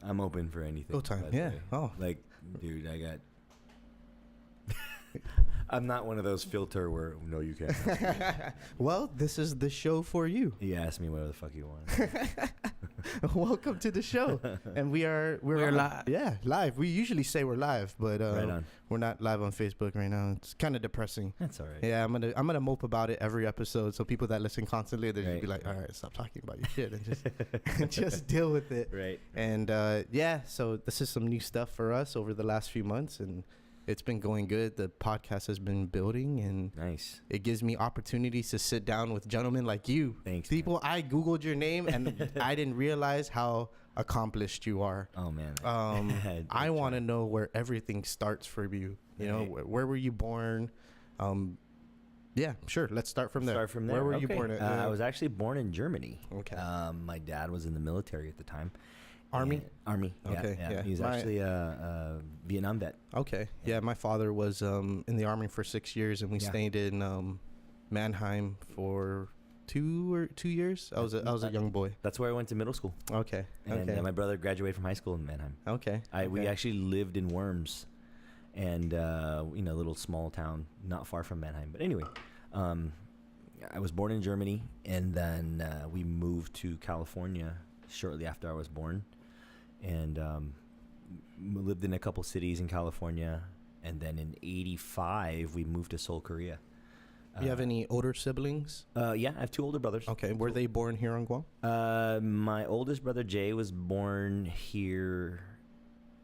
I'm open for anything. Go time. Yeah. Oh. Like, dude, I got. I'm not one of those filter where no, you can't. Well, this is the show for you. You ask me whatever the fuck you want. Welcome to the show, and we're live. Yeah, live. We usually say we're live, but Right on. we're not live on Facebook right now. It's kind of depressing. That's all right. Yeah, I'm gonna mope about it every episode, so people that listen constantly, they just Right. be like, all right, stop talking about your shit and just just deal with it. Right. And yeah, so this is some new stuff for us over the last few months, and it's been going good. The podcast has been building, and Nice. it gives me opportunities to sit down with gentlemen like you. Thanks, people. I googled your name, and I didn't realize how accomplished you are. Oh man. I want to know where everything starts for you. You know, Right. where were you born? Yeah, sure. Let's start from there. Start from there. Where were you Okay. born at? I was actually born in Germany. Okay. My dad was in the military at the time. Army? Army. Yeah, Okay, yeah. yeah. He was actually a Vietnam vet. Okay. Yeah, my father was in the Army for 6 years, and we Yeah. stayed in Mannheim for 2 years. I was a young boy. That's where I went to middle school. Okay. And Okay. my brother graduated from high school in Mannheim. Okay. We Okay. actually lived in Worms, and a little small town not far from Mannheim. But anyway, I was born in Germany, and then we moved to California shortly after I was born, and lived in a couple cities in California. And then in '85, we moved to Seoul, Korea. You have any older siblings? Yeah, I have two older brothers. Okay. Were they born here on Guam? My oldest brother Jay was born here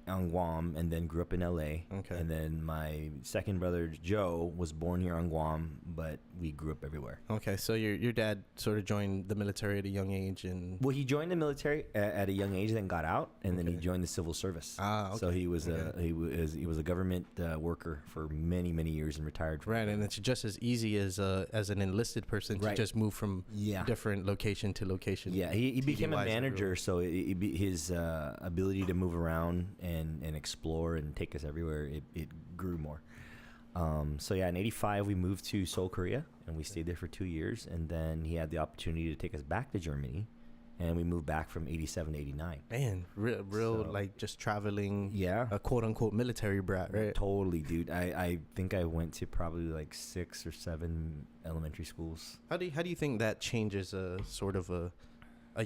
on Guam and then grew up in LA. Okay. And then my second brother Joe was born here on Guam, but we grew up everywhere. Okay. So your dad sort of joined the military at a young age, and Well, he joined the military at a young age, then got out, and then he Okay. joined the civil service. Ah, okay. So he was Okay. he was a government worker for many years and retired from right, and it's just as easy as an enlisted person to Right. just move from Yeah. different location to location. Yeah, he became a TD-wise manager, everywhere. so his ability to move around and explore and take us everywhere, it grew more. So yeah, in '85 we moved to Seoul, Korea, and we stayed there for 2 years, and then he had the opportunity to take us back to Germany, and we moved back from '87 to '89. Man, real So- like just traveling. Yeah. A quote unquote military brat, right? Totally, dude. I think I went to probably like 6 or 7 elementary schools. How do you think that changes a sort of a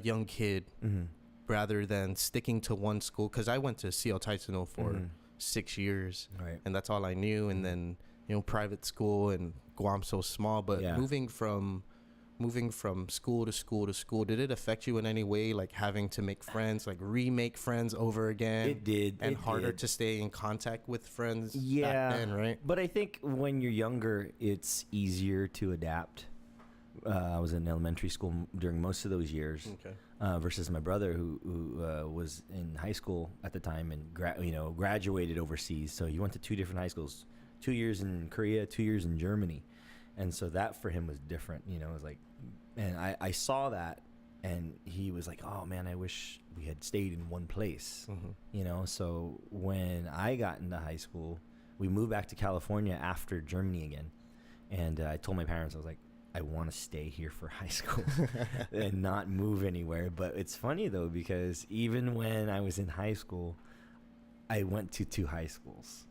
young kid Mm-hmm. rather than sticking to one school? Because I went to CL Taisano for Mhm. 6 years, Right. and that's all I knew. And then private school, and Guam's so small. But Yeah. moving from school to school to school, did it affect you in any way? Like having to make friends, like remake friends over again? It did. And It harder did. to stay in contact with friends Yeah, back then, right? But I think when you're younger, it's easier to adapt. I was in elementary school during most of those years, Okay. versus my brother who was in high school at the time and graduated overseas. So he went to 2 different high schools, 2 years in Korea, 2 years in Germany, and so that for him was different. It was like, and I saw that, and he was like, "Oh man, I wish we had stayed in one place." Mhm. So when I got into high school, we moved back to California after Germany again. And I told my parents, I was like, I want to stay here for high school and not move anywhere. But it's funny, though, because even when I was in high school, I went to 2 high schools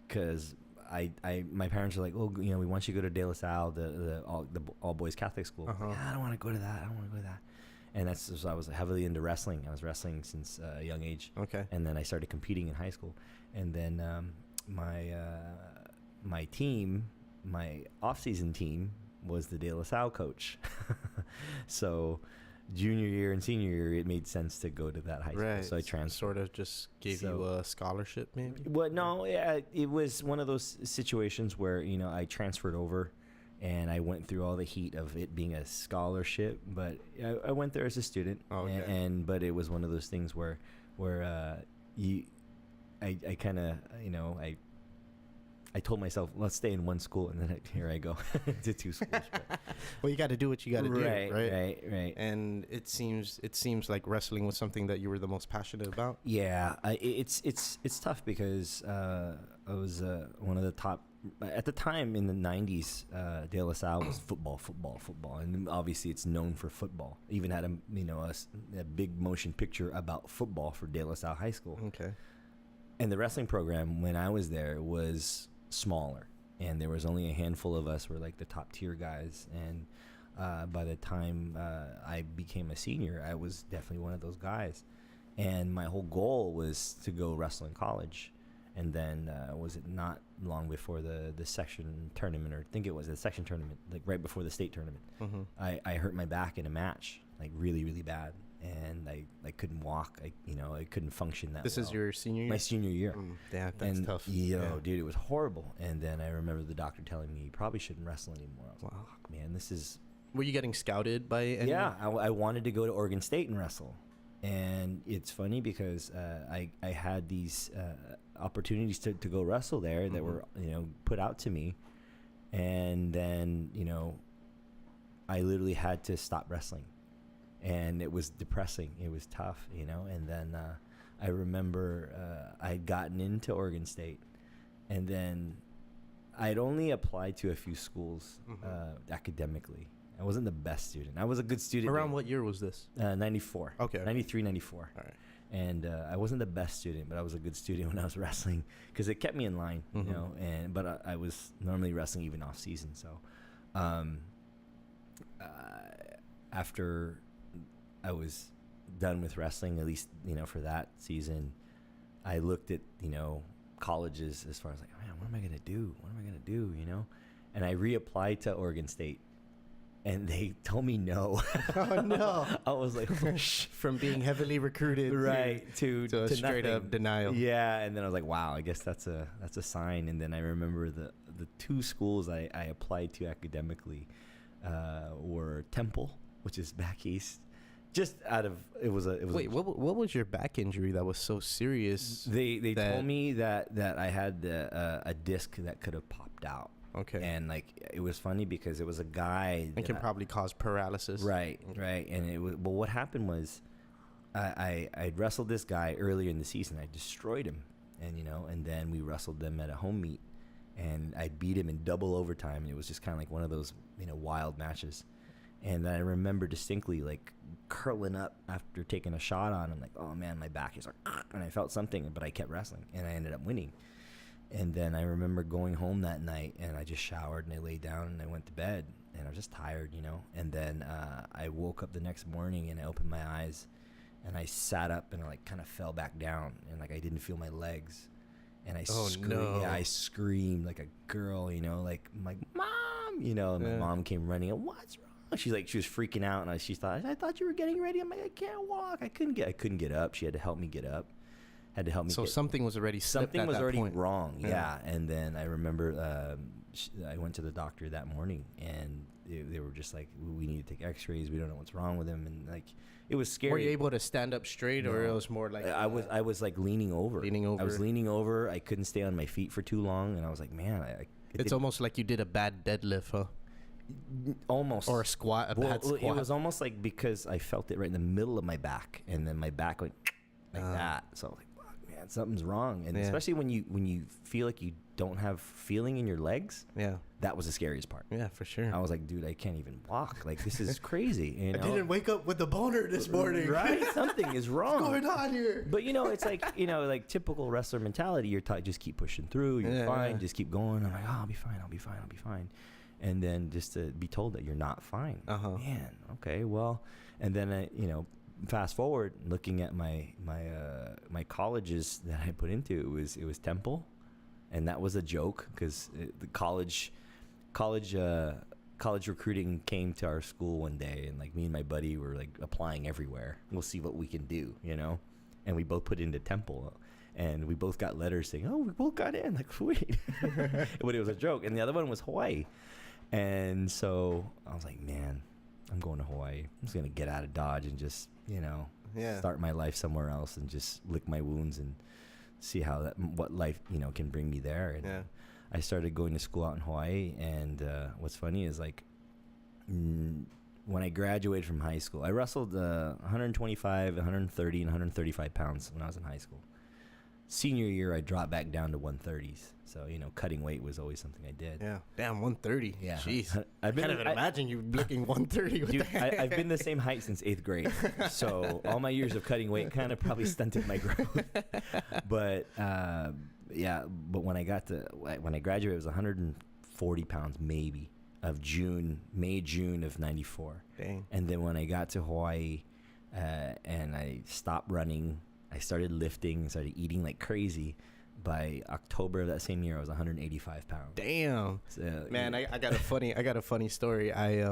because my parents were like, oh, we want you to go to De La Salle, the all boys Catholic school. Uh-huh. I don't want to go to that. I don't want to go to that. And that's so I was heavily into wrestling. I was wrestling since a young age. Okay. And then I started competing in high school. And then my team, my off-season team, was the De La Salle coach. So junior year and senior year, it made sense to go to that high school. Right. So I transferred. Sort of just gave you a scholarship, maybe? Well, no, it was one of those situations where, I transferred over and I went through all the heat of it being a scholarship, but I went there as a student. Oh, okay. But it was one of those things where I kind of, I I told myself, let's stay in one school, and then here I go to 2 schools. But Well, you got to do what you got to do, right? Right. And it seems like wrestling was something that you were the most passionate about. Yeah, it's tough because I was one of the top at the time in the 90s. De La Salle was football, and obviously it's known for football. Even had a big motion picture about football for De La Salle High School. Okay. And the wrestling program when I was there was smaller, and there was only a handful of us were like the top tier guys. And by the time I became a senior, I was definitely one of those guys. And my whole goal was to go wrestle in college. And then was it not long before the section tournament, or I think it was the section tournament, like right before the state tournament, I hurt my back in a match, like really, really bad. And I couldn't walk. I couldn't function that This well. is your senior year? My senior year. Yeah, that's tough. Dude, it was horrible. And then I remember the doctor telling me, you probably shouldn't wrestle anymore. I was like, fuck, man, this is... Were you getting scouted by any... Yeah, I wanted to go to Oregon State and wrestle. And it's funny because I had these opportunities to go wrestle there that were, put out to me. And then, I literally had to stop wrestling. And it was depressing. It was tough, And then I remember I'd gotten into Oregon State, and then I'd only applied to a few schools academically. I wasn't the best student. I was a good student. Around what year was this? 94. Okay. 93, 94. All right. And I wasn't the best student, but I was a good student when I was wrestling because it kept me in line, But I was normally wrestling even off season. So after I was done with wrestling, at least, for that season, I looked at, colleges as far as like, man, what am I going to do? And I reapplied to Oregon State, and they told me no. Oh, no. I was like, from being heavily recruited. Right. To straight nothing. Up denial. Yeah. And then I was like, wow, I guess that's a sign. And then I remember the 2 schools I applied to academically were Temple, which is back east. Just out of Wait, what was your back injury that was so serious? They told me that I had a disc that could have popped out. Okay. And it was funny because it was a guy it can probably cause paralysis. Right. And it was, well, what happened was I'd wrestled this guy earlier in the season. I destroyed him, and then we wrestled them at a home meet, and I beat him in double overtime. And it was just kind of like one of those wild matches. And I remember distinctly curling up after taking a shot on him, like, oh man, my back is like, and I felt something, but I kept wrestling, and I ended up winning. And then I remember going home that night, and I just showered, and I laid down, and I went to bed, and I was just tired, And then I woke up the next morning, and I opened my eyes, and I sat up, and I kind of fell back down, and I didn't feel my legs, and I screamed. No. Yeah, I screamed like a girl, like mom, and my mom came running, and what's wrong? She was freaking out, and she thought, I thought you were getting ready. I'm like, I can't walk. I couldn't get up. She had to help me get up. So something was already wrong. Yeah. And then I remember I went to the doctor that morning, and they were just like, we need to take X-rays. We don't know what's wrong with him, and it was scary. Were you able to stand up straight, or it was more like I was leaning over. I was leaning over. I couldn't stay on my feet for too long, and I was like, man, it's almost like you did a bad deadlift, huh? Almost. Or a bad squat. It was almost like because I felt it right in the middle of my back, and then my back went like that. So I was like, fuck, man, something's wrong. And especially when you feel like you don't have feeling in your legs. Yeah. That was the scariest part. Yeah, for sure. I was like, dude, I can't even walk. This is crazy. I didn't wake up with a boner this morning. Right? Something is wrong. What's going on here? But it's like typical wrestler mentality. You're taught, just keep pushing through. You're fine. Just keep going. I'm like, oh, I'll be fine. And then just to be told that you're not fine. Man, okay, well, and then fast forward, looking at my colleges that I put into, it was Temple, and that was a joke because the college recruiting came to our school one day, and me and my buddy were applying everywhere. We'll see what we can do, and we both put into Temple. And we both got letters saying, oh, we both got in. Sweet. But it was a joke. And the other one was Hawaii. And so I was like, man, I'm going to Hawaii. I'm just going to get out of Dodge and just, start my life somewhere else and just lick my wounds and see what life, can bring me there. And I started going to school out in Hawaii. And what's funny is like when I graduated from high school, I wrestled 125, 130, and 135 pounds when I was in high school. Senior year, I dropped back down to 130s. So, cutting weight was always something I did. Yeah. Damn, 130. Yeah. Jeez. I can't even imagine you looking 130. Dude, I've been the same height since 8th grade. So all my years of cutting weight kind of probably stunted my growth. But, but when I graduated, it was 140 pounds maybe of May, June of 94. Dang. And then when I got to Hawaii and I stopped running, I started lifting, started eating like crazy. By October of that same year, I was 185 pounds. Damn, so, man! Yeah. I got a funny story. I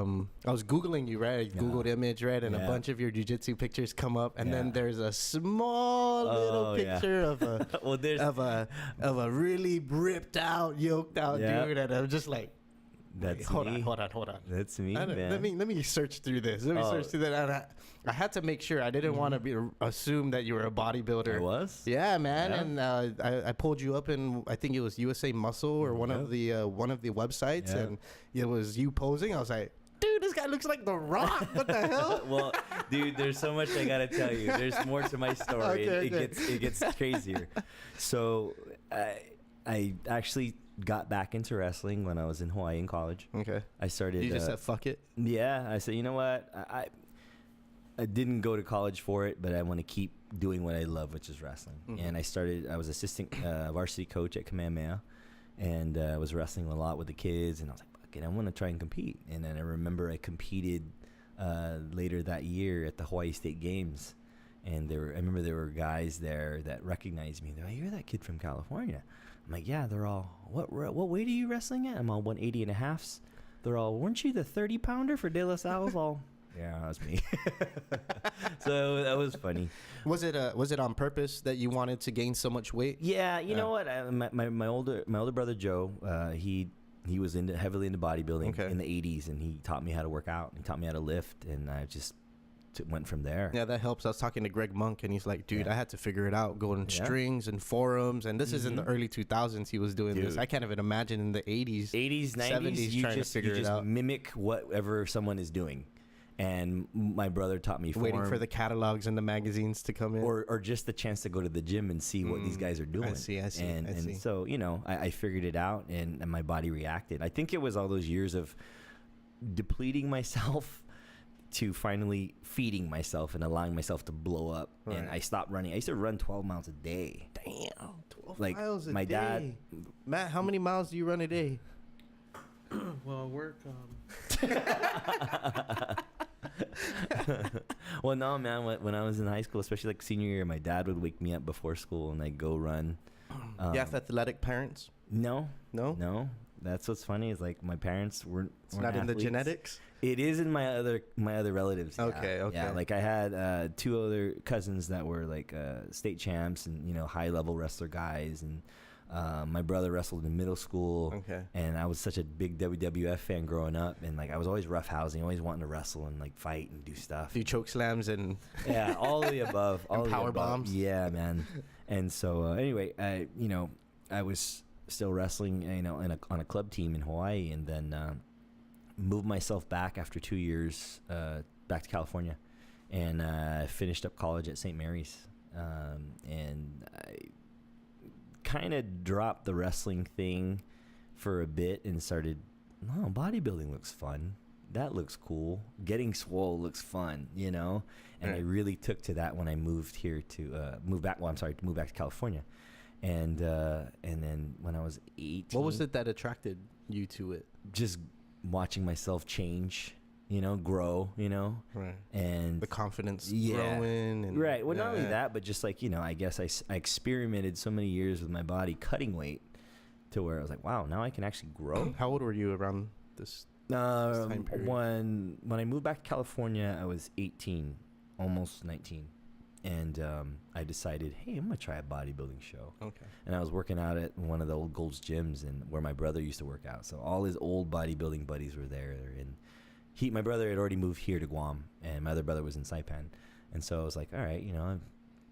was Googling you, right? I Googled image, right, and a bunch of your jiu-jitsu pictures come up, and then there's a small little picture of a of a really ripped out, yoked out dude, and I'm just like, that's hold me. on. That's me, man. Let me search through this. Search through that. And I had to make sure. I didn't want to assume that you were a bodybuilder. I was. Yeah, man. Yeah. And I pulled you up in, I think it was USA Muscle or one of the websites, and it was you posing. I was like, dude, this guy looks like The Rock. What the hell? Well, dude, there's so much I gotta tell you. There's more to my story. Okay. It gets crazier. So I actually got back into wrestling when I was in Hawaii in college. Okay. I started. You just said fuck it. Yeah, I said, you know what? I didn't go to college for it, but I want to keep doing what I love, which is wrestling. Mm-hmm. And I was assistant varsity coach at Kamehameha, and I was wrestling a lot with the kids, and I was like, fuck it, I want to try and compete. And then I remember I competed later that year at the Hawaii State Games, and I remember there were guys there that recognized me. They're like, you're that kid from California. I'm like, yeah. They're all, what weight are you wrestling at? I'm on 180 and a halfs. They're all, weren't you the 30-pounder for De La Salle's? All, yeah, that was me. So that was funny. Was it on purpose that you wanted to gain so much weight? Yeah, you know what? My older brother Joe, he was heavily into bodybuilding in the 80s, and he taught me how to work out. He taught me how to lift, and I just went from there. Yeah, that helps. I was talking to Greg Monk, and he's like, dude, I had to figure it out, going strings and forums, and this is in the early 2000s he was doing this. I can't even imagine in the 80s, 90s, 70s you trying to figure it out. Mimic whatever someone is doing. And my brother taught me waiting for the catalogs and the magazines to come in, or just the chance to go to the gym and see what these guys are doing. I see. And so I figured it out, and my body reacted. I think it was all those years of depleting myself to finally feeding myself and allowing myself to blow up. Right. And I stopped running. I used to run 12 miles a day. Damn, 12 like miles a my day. Dad. Matt, how many miles do you run a day? Well, I work. Well, no, man. When I was in high school, especially like senior year, my dad would wake me up before school and I'd go run. You have athletic parents? No. That's what's funny is like my parents weren't. It's not athletes. in the genetics. It is in my other relatives. Okay. Yeah, like I had 2 other cousins that were like state champs and high level wrestler guys, and my brother wrestled in middle school. Okay. And I was such a big WWF fan growing up, and like I was always roughhousing, always wanting to wrestle and like fight and do stuff. Do choke slams and all of the above, all and power bombs. Yeah, man. And so anyway, I was still wrestling, on a club team in Hawaii, and then moved myself back after 2 years back to California, and finished up college at St. Mary's, and I kind of dropped the wrestling thing for a bit and started, bodybuilding looks fun. That looks cool. Getting swole looks fun, and I really took to that when I moved here to move back to California. And then when I was 18, what was it that attracted you to it? Just watching myself change, grow, right, and the confidence growing, and right. Well, not only that, but just like I guess I experimented so many years with my body cutting weight to where I was like, wow, now I can actually grow. How old were you around this time period? When I moved back to California, I was 18, almost 19. And I decided, hey, I'm going to try a bodybuilding show. Okay. And I was working out at one of the old Gold's gyms and where my brother used to work out. So all his old bodybuilding buddies were there. And my brother had already moved here to Guam, and my other brother was in Saipan. And so I was like, all right,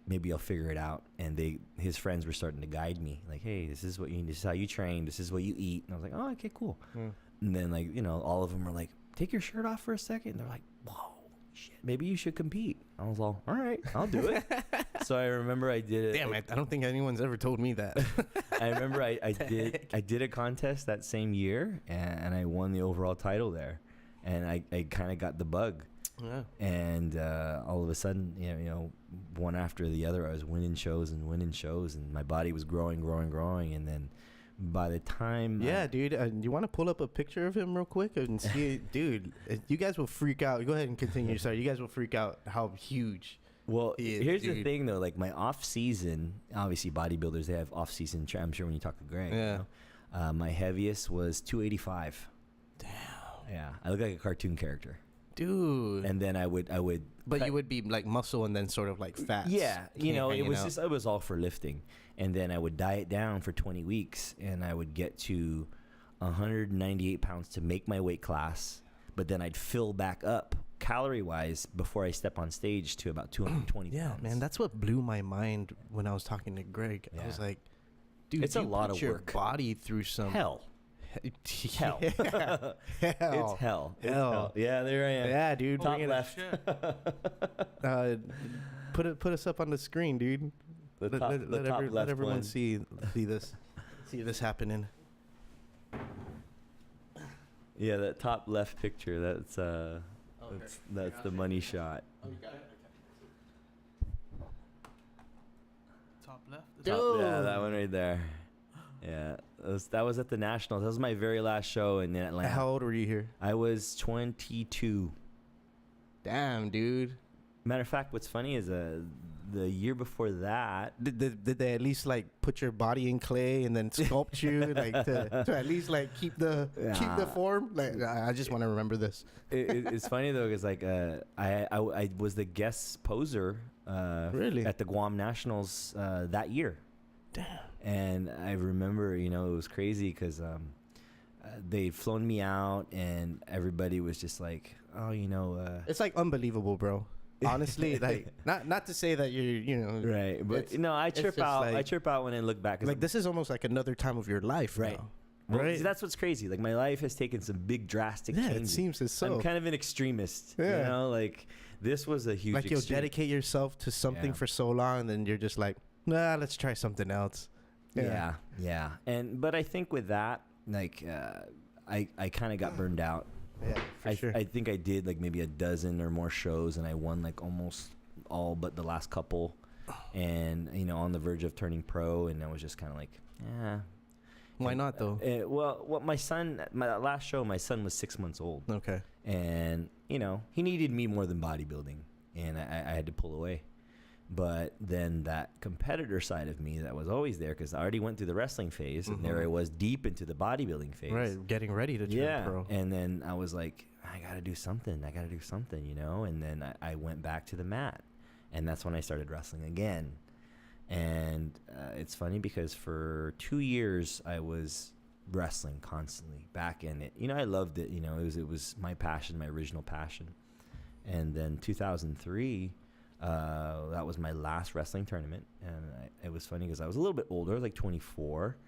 maybe I'll figure it out. And his friends were starting to guide me, like, hey, this is how you train, this is what you eat. And I was like, oh, okay, cool. And then, like, all of them were like, take your shirt off for a second. And they're like, whoa, shit, maybe you should compete. I was all right, I'll do it. So I remember I did it. Damn, I don't think anyone's ever told me that. I remember I did a contest that same year, and I won the overall title there. And I kind of got the bug. Yeah. And all of a sudden, one after the other, I was winning shows, and my body was growing. And then by the time... Yeah, dude. You want to pull up a picture of him real quick and see it? Dude, you guys will freak out. Go ahead and continue. Sorry, you guys will freak out how huge... Well, here's the thing, though. Like, my off-season, obviously bodybuilders, they have off-season. I'm sure when you talk to Greg, yeah. My heaviest was 285. Damn. Yeah, I look like a cartoon character. Dude. And then I would. But you would be like muscle and then sort of like fat. Yeah, it was all for lifting. And then I would diet down for 20 weeks, and I would get to 198 pounds to make my weight class. But then I'd fill back up calorie-wise before I step on stage to about 220 yeah, pounds. Man, that's what blew my mind when I was talking to Greg. Yeah. I was like, dude, it's a lot of work. Your body through some hell. Hell. Hell. It's hell. Yeah, there I am. Yeah, dude. Top left. Put us up on the screen, dude. Let everyone see this happening. Yeah, that top left picture. That's that's the money shot. Oh, you got it? Okay. Top left? Yeah, that one right there. Yeah, that was at the Nationals. That was my very last show in Atlanta. How old were you here? I was 22. Damn, dude. Matter of fact, what's funny is the year before that, did they at least like put your body in clay and then sculpt you like to at least like keep the form? Like, I just want to remember this. It's funny though, because like I was the guest poser really at the Guam Nationals that year. Damn. And I remember, it was crazy because they'd flown me out, and everybody was just like, oh, it's like unbelievable, bro. Honestly, like not to say that you're right, but I chirp out. Like, I chirp out when I look back. Like, this is almost like another time of your life, right? Now. Well, right. See, that's what's crazy. Like, my life has taken some big drastic changes. It seems as so. I'm kind of an extremist. Yeah. Like, this was a huge. Like, you'll dedicate yourself to something for so long, and then you're just like, nah, let's try something else. Yeah. But I think with that, like, I kind of got burned out. Yeah, for sure. I think I did like maybe a dozen or more shows, and I won like almost all but the last couple, and on the verge of turning pro, and I was just kind of like, yeah. Why not though? My last show, my son was 6 months old. Okay. And he needed me more than bodybuilding, and I had to pull away. But then that competitor side of me that was always there, because I already went through the wrestling phase, and there I was deep into the bodybuilding phase. Right, getting ready to turn pro. And then I was like, I got to do something, And then I went back to the mat, and that's when I started wrestling again. And it's funny because for 2 years I was wrestling constantly, back in it. I loved it. It was my passion, my original passion. And then 2003... that was my last wrestling tournament, and it was funny because I was a little bit older, I was like 24,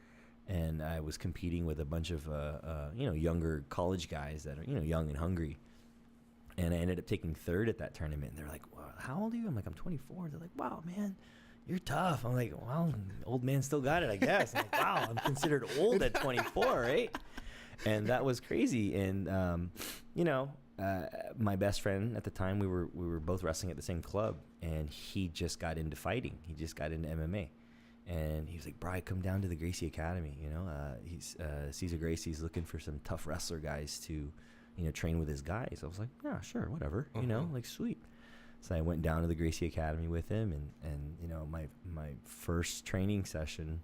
and I was competing with a bunch of younger college guys that are young and hungry, and I ended up taking third at that tournament. And they're like, well, how old are you? I'm like, I'm 24. They're like, wow, man, you're tough. I'm like, well, old man still got it, I guess. I'm like, wow, I'm considered old at 24, right? And that was crazy. And my best friend at the time, we were both wrestling at the same club, and he just got into fighting. He just got into MMA, and he was like, "Bri, come down to the Gracie Academy. He's Cesar Gracie's looking for some tough wrestler guys to, train with his guys." I was like, "Yeah, sure, whatever. Like sweet." So I went down to the Gracie Academy with him, and my first training session,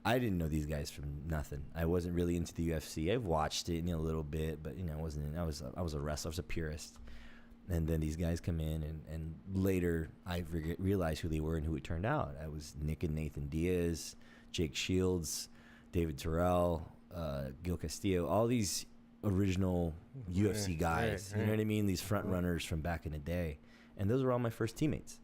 I didn't know these guys from nothing. I wasn't really into the UFC. I've watched it, a little bit, but I wasn't. I was a wrestler. I was a purist. And then these guys come in, and later I realized who they were and who it turned out. I was Nick and Nathan Diaz, Jake Shields, David Terrell, Gil Castillo, all these original UFC guys. Right. You know what I mean? These front runners from back in the day. And those were all my first teammates.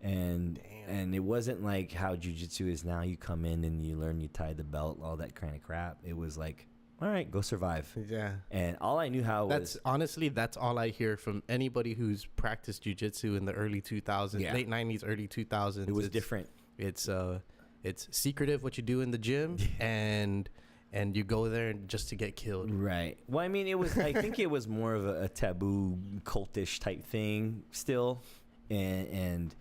And Damn. and it wasn't like how jiu-jitsu is now. You come in and you learn, you tie the belt, all that kind of crap. It was like, all right, go survive. Yeah. And all I knew how That's was honestly, that's all I hear from anybody who's practiced jiu-jitsu in the early 2000s, Yeah. late 90s, early 2000s. it was different. It's secretive what you do in the gym, and you go there just to get killed. Right. Well, I mean, it was. I think it was more of a taboo, cultish type thing still, and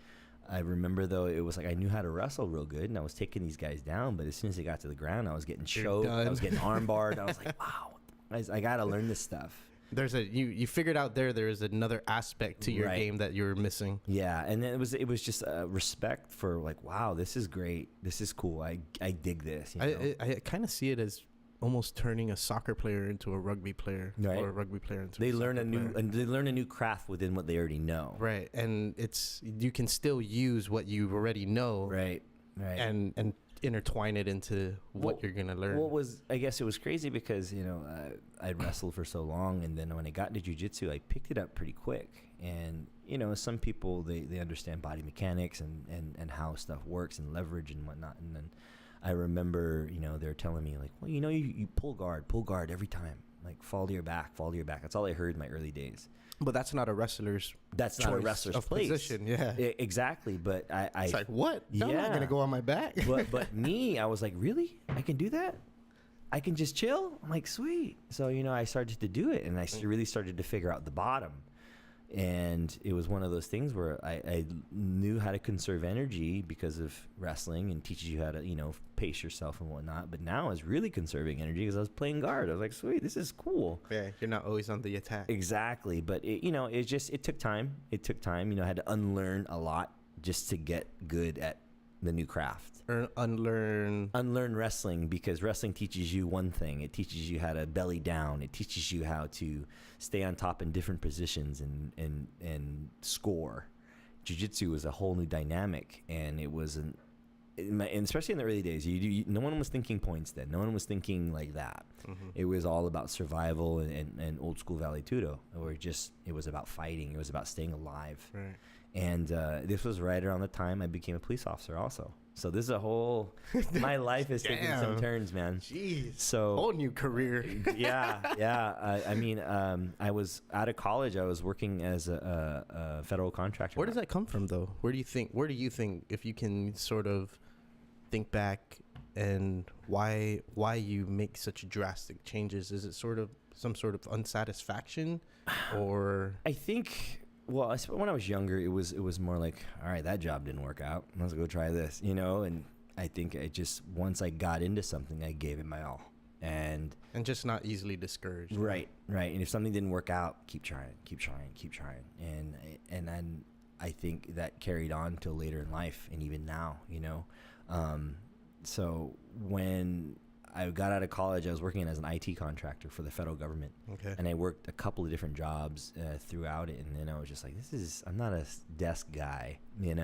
I remember though it was like I knew how to wrestle real good, and I was taking these guys down. But as soon as they got to the ground, I was getting choked. I was getting armbarred. I was like, wow, I gotta learn this stuff. There's you figured out there is another aspect to your game that you were missing. Yeah, and then it was just respect for like, wow, this is great, this is cool. I dig this. You know? I kind of see it as almost turning a soccer player into a rugby player, right. or a rugby player into they a learn soccer player. they learn a new craft within what they already know. Right, and you can still use what you already know. Right. And intertwine it into what you're gonna learn. I guess it was crazy because I'd wrestled for so long, and then when I got into jiu-jitsu, I picked it up pretty quick. And some people they understand body mechanics and how stuff works and leverage and whatnot. And then I remember they're telling me like, well, you pull guard every time, like fall to your back. That's all I heard in my early days. But that's not a wrestler's. That's not a wrestler's place. Position, yeah. Exactly, but It's like, what? No, I'm not gonna go on my back. but me, I was like, really? I can do that? I can just chill? I'm like, sweet. So I started to do it, and I really started to figure out the bottom. And it was one of those things where I knew how to conserve energy because of wrestling and teaches you how to, pace yourself and whatnot. But now I was really conserving energy because I was playing guard. I was like, sweet, this is cool. Yeah, you're not always on the attack. Exactly. But, it took time. It took time. I had to unlearn a lot just to get good at the new craft. Unlearn wrestling, because wrestling teaches you one thing. It teaches you how to belly down. It teaches you how to stay on top in different positions and score. Jiu-jitsu was a whole new dynamic, and it was and especially in the early days, no one was thinking points then. No one was thinking like that. Mm-hmm. It was all about survival and old school Vale Tudo, or it was about fighting. It was about staying alive. Right. And this was right around the time I became a police officer also. So this is a whole, my life is taking some turns, man. Jeez. So whole new career. yeah. I mean, I was out of college. I was working as a federal contractor. Where does that come from, though? Where do you think, if you can sort of think back, and why you make such drastic changes? Is it sort of some sort of unsatisfaction, or? I think. Well, when I was younger, it was more like, all right, that job didn't work out. Let's go try this, And I think once I got into something, I gave it my all, and just not easily discouraged. Right. And if something didn't work out, keep trying, and then I think that carried on till later in life, and even now, So when I got out of college, I was working as an IT contractor for the federal government. Okay. And I worked a couple of different jobs throughout it. And then I was just like, I'm not a desk guy, And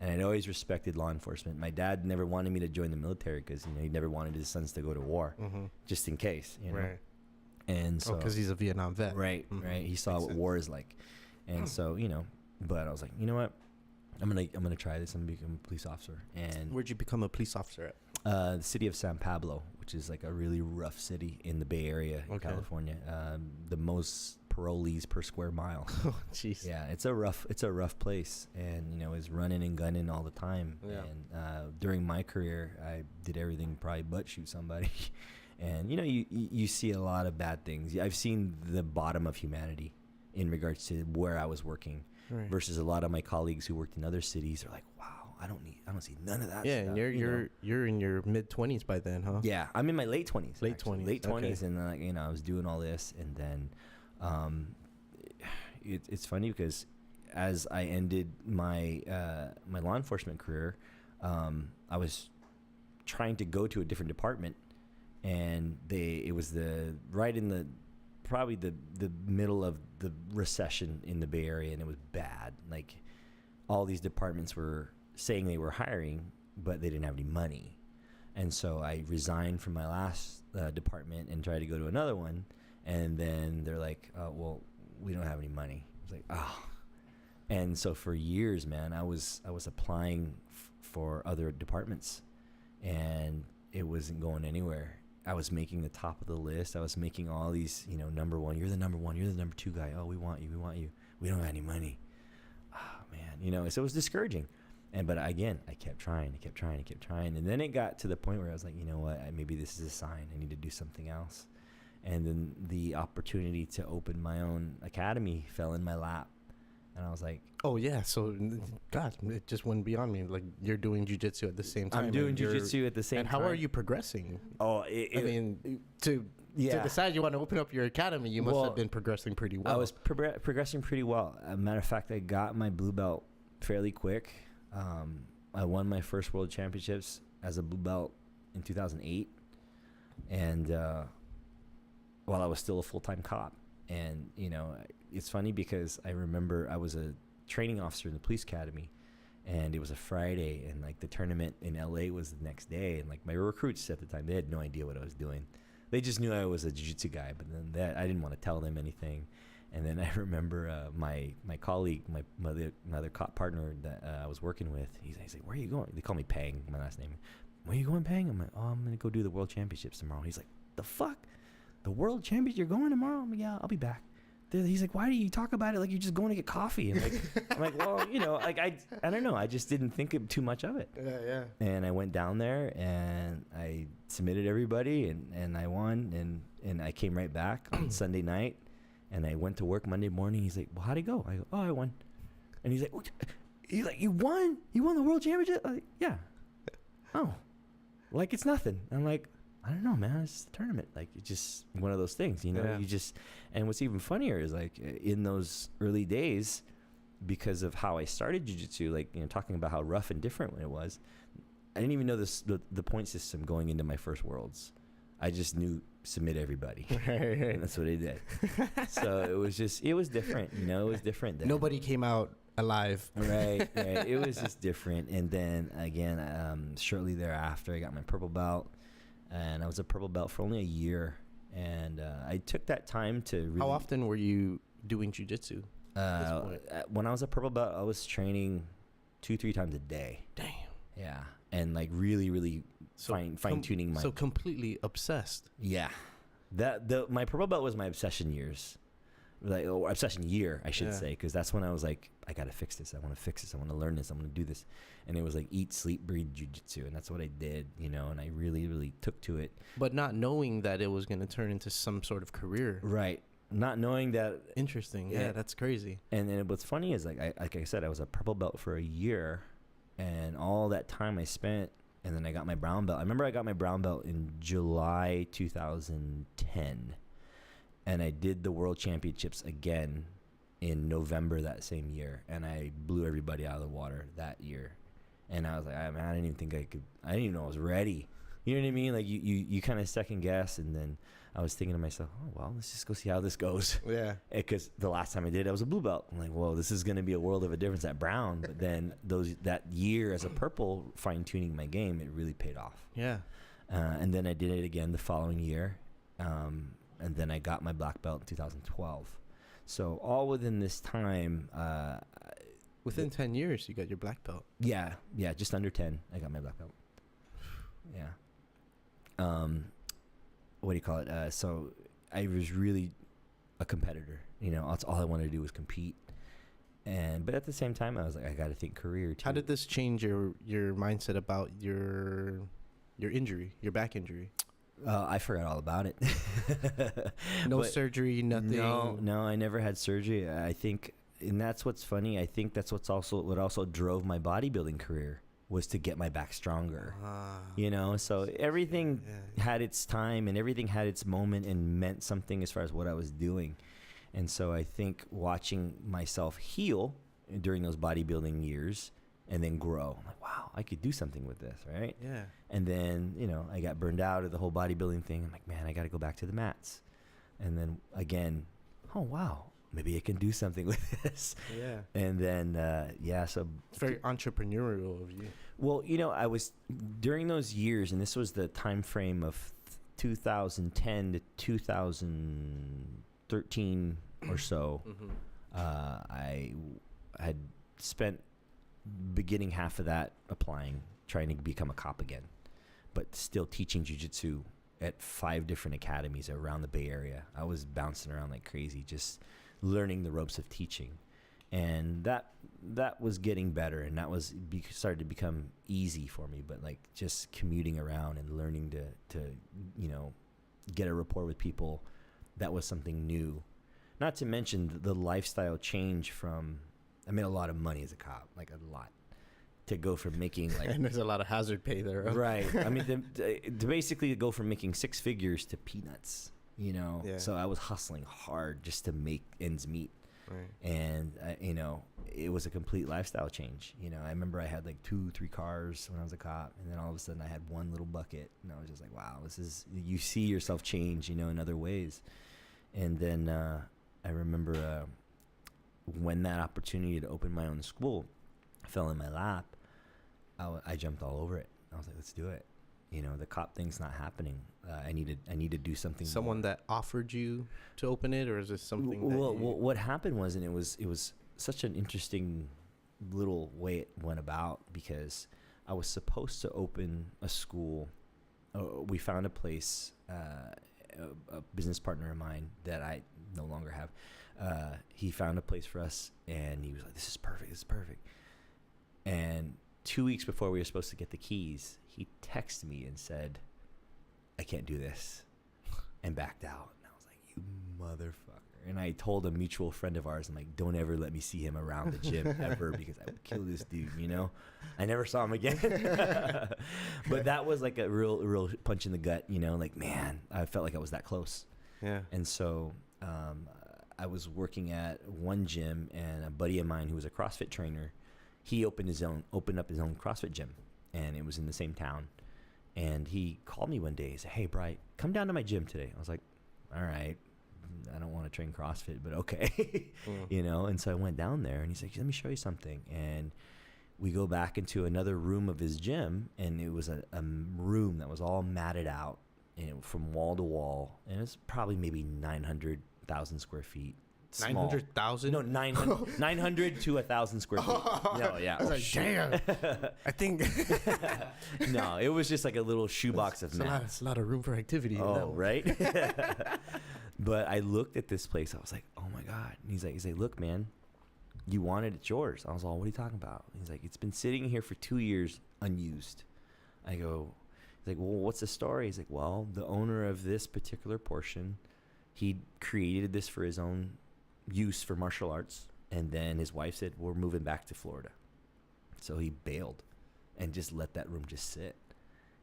I'd always respected law enforcement. My dad never wanted me to join the military because, he never wanted his sons to go to war, just in case, Right. And so. because he's a Vietnam vet. Right. He saw what war is like. And so, but I was like, you know what? I'm gonna try this. I'm gonna become a police officer. And where'd you become a police officer at? The city of San Pablo, which is like a really rough city in the Bay Area, in California. The most parolees per square mile. Oh, jeez. Yeah, it's a rough place, and it's running and gunning all the time. Yeah. And during my career, I did everything probably but shoot somebody. And you see a lot of bad things. I've seen the bottom of humanity in regards to where I was working, right. versus a lot of my colleagues who worked in other cities are like, wow. I don't see none of that. Yeah, stuff, and you're in your mid-20s by then, huh? Yeah, I'm in my late 20s. Late 20s, okay. And then I was doing all this, and then it's funny because as I ended my my law enforcement career, I was trying to go to a different department, and it was probably the middle of the recession in the Bay Area, and it was bad. Like all these departments were saying they were hiring, but they didn't have any money. And so I resigned from my last department and tried to go to another one. And then they're like, well, we don't have any money. I was like, oh, And so for years, man, I was applying for other departments, and it wasn't going anywhere. I was making the top of the list. I was making all these, number one. You're the number one. You're the number two guy. Oh, we want you. We want you. We don't have any money. Oh, man. So it was discouraging. But again, I kept trying. And then it got to the point where I was like, you know what? Maybe this is a sign. I need to do something else. And then the opportunity to open my own academy fell in my lap. And I was like, oh, yeah. So, God, it just went beyond me. Like, you're doing jiu-jitsu at the same time. I'm doing jiu-jitsu at the same time. And how are you progressing? Oh, to decide you want to open up your academy, you must have been progressing pretty well. I was progressing pretty well. As a matter of fact, I got my blue belt fairly quick. I won my first world championships as a blue belt in 2008. And while I was still a full-time cop. And, it's funny because I remember I was a training officer in the police academy, and it was a Friday, and like the tournament in LA was the next day. And like my recruits at the time, they had no idea what I was doing. They just knew I was a jiu-jitsu guy, but then I didn't want to tell them anything. And then I remember my colleague, my other cop partner that I was working with, he's like, where are you going? They call me Pang, my last name. Where are you going, Pang? I'm like, oh, I'm going to go do the world championships tomorrow. He's like, the fuck? The world championship? You're going tomorrow? I'm like, yeah, I'll be back. He's like, why do you talk about it like you're just going to get coffee? I'm like, well, like I don't know. I just didn't think too much of it. Yeah. And I went down there and I submitted everybody and I won and I came right back on Sunday night and I went to work Monday morning. He's like, well, how'd it go? I go, oh, I won. And he's like, you won? You won the world championship? I'm like, yeah. Oh, like it's nothing. I'm like, I don't know, man. It's just a tournament. Like, it's just one of those things, Yeah. And what's even funnier is, like, in those early days, because of how I started jiu-jitsu, like, talking about how rough and different it was, I didn't even know the point system going into my first Worlds. I just knew submit everybody. And that's what I did. So it was different, it was different then. Nobody came out alive. Right. It was just different. And then, again, shortly thereafter, I got my purple belt. And I was a purple belt for only a year, and I took that time to really... How often were you doing jiu-jitsu at this point? When I was a purple belt, I was training 2-3 times a day. Damn. Yeah, and like really, really fine-tuning my... So completely obsessed. Yeah. My purple belt was my obsession years. Obsession year, I should say, because that's when I was like, I gotta fix this. I want to fix this. I want to learn this. I want to do this. And it was like eat, sleep, breathe jiu-jitsu, and that's what I did, and I really, really took to it. But not knowing that it was going to turn into some sort of career. Right. Not knowing that. Interesting. Yeah, that's crazy. And then what's funny is like I said, I was a purple belt for a year, and all that time I spent, and then I got my brown belt. I remember I got my brown belt in July 2010. And I did the World Championships again in November that same year, and I blew everybody out of the water that year. And I was like, man, I didn't even think I could. I didn't even know I was ready. You know what I mean? Like you kind of second guess, and then I was thinking to myself, oh well, let's just go see how this goes. Yeah. Because the last time I did, I was a blue belt. I'm like, whoa, this is going to be a world of a difference at brown. But then that year as a purple, fine tuning my game, it really paid off. Yeah. And then I did it again the following year. And then I got my black belt in 2012. So all within this time. Within 10 years, you got your black belt. Yeah, just under 10, I got my black belt. Yeah. What do you call it? So I was really a competitor. That's all I wanted to do was compete. But at the same time, I was like, I got to think career too. How did this change your mindset about your injury, your back injury? I forgot all about it. No surgery, nothing. No, I never had surgery. I think, and that's what's funny. I think that's what also drove my bodybuilding career was to get my back stronger. So everything had its time and everything had its moment and meant something as far as what I was doing. And so I think watching myself heal during those bodybuilding years and then grow. I'm like, wow, I could do something with this, right? Yeah. And then, I got burned out of the whole bodybuilding thing. I'm like, man, I got to go back to the mats. And then again, oh, wow, maybe I can do something with this. Yeah. And then, so. It's very entrepreneurial of you. Well, I was, during those years, and this was the time frame of 2010 to 2013 or so, Mm-hmm. I had spent beginning half of that applying, trying to become a cop again, but still teaching jiu-jitsu at 5 different academies around the Bay Area. I was bouncing around like crazy, just learning the ropes of teaching. And that was getting better, and that was started to become easy for me. But like just commuting around and learning to get a rapport with people, that was something new. Not to mention the lifestyle change from, I made a lot of money as a cop, like a lot, to go from making like, and there's a lot of hazard pay there, right? I mean, to basically go from making 6 figures to peanuts, Yeah. So I was hustling hard just to make ends meet. Right. And it was a complete lifestyle change. I remember I had like 2-3 cars when I was a cop, and then all of a sudden I had one little bucket, and I was just like, wow, you see yourself change, in other ways. And then I remember when that opportunity to open my own school fell in my lap, I jumped all over it. I was like, let's do it. The cop thing's not happening. I need to do something. Someone that offered you to open it, or is this something? Well, what happened was, and it was such an interesting little way it went about, because I was supposed to open a school. We found a place. A business partner of mine that I no longer have. He found a place for us, and he was like, "This is perfect. This is perfect." And 2 weeks before we were supposed to get the keys, he texted me and said, "I can't do this," and backed out. And I was like, "You motherfucker!" And I told a mutual friend of ours, I'm like, "Don't ever let me see him around the gym ever, because I would kill this dude." I never saw him again. But that was like a real punch in the gut. Like, man, I felt like I was that close. Yeah. And so I was working at one gym, and a buddy of mine who was a CrossFit trainer, he opened up his own CrossFit gym, and it was in the same town. And he called me one day. He said, "Hey, Bryant, come down to my gym today." I was like, "All right, I don't want to train CrossFit, but okay." And so I went down there, and he's like, "Let me show you something." And we go back into another room of his gym, and it was a room that was all matted out, from wall to wall, and it's probably maybe 900,000 square feet. 900,000? No, 900 to 1,000 square feet. No, yeah. I was like, damn. I think. No, it was just like a little shoebox of mats. It's a lot of room for activity. Oh, right. But I looked at this place. I was like, oh my God. And he's like, "Look, man, you want it, it's yours." I was like, "What are you talking about?" He's like, "It's been sitting here for 2 years unused." I go, he's like, "Well, what's the story?" He's like, "Well, the owner of this particular portion, he created this for his own use for martial arts, and then his wife said, 'We're moving back to Florida.' So he bailed and just let that room just sit."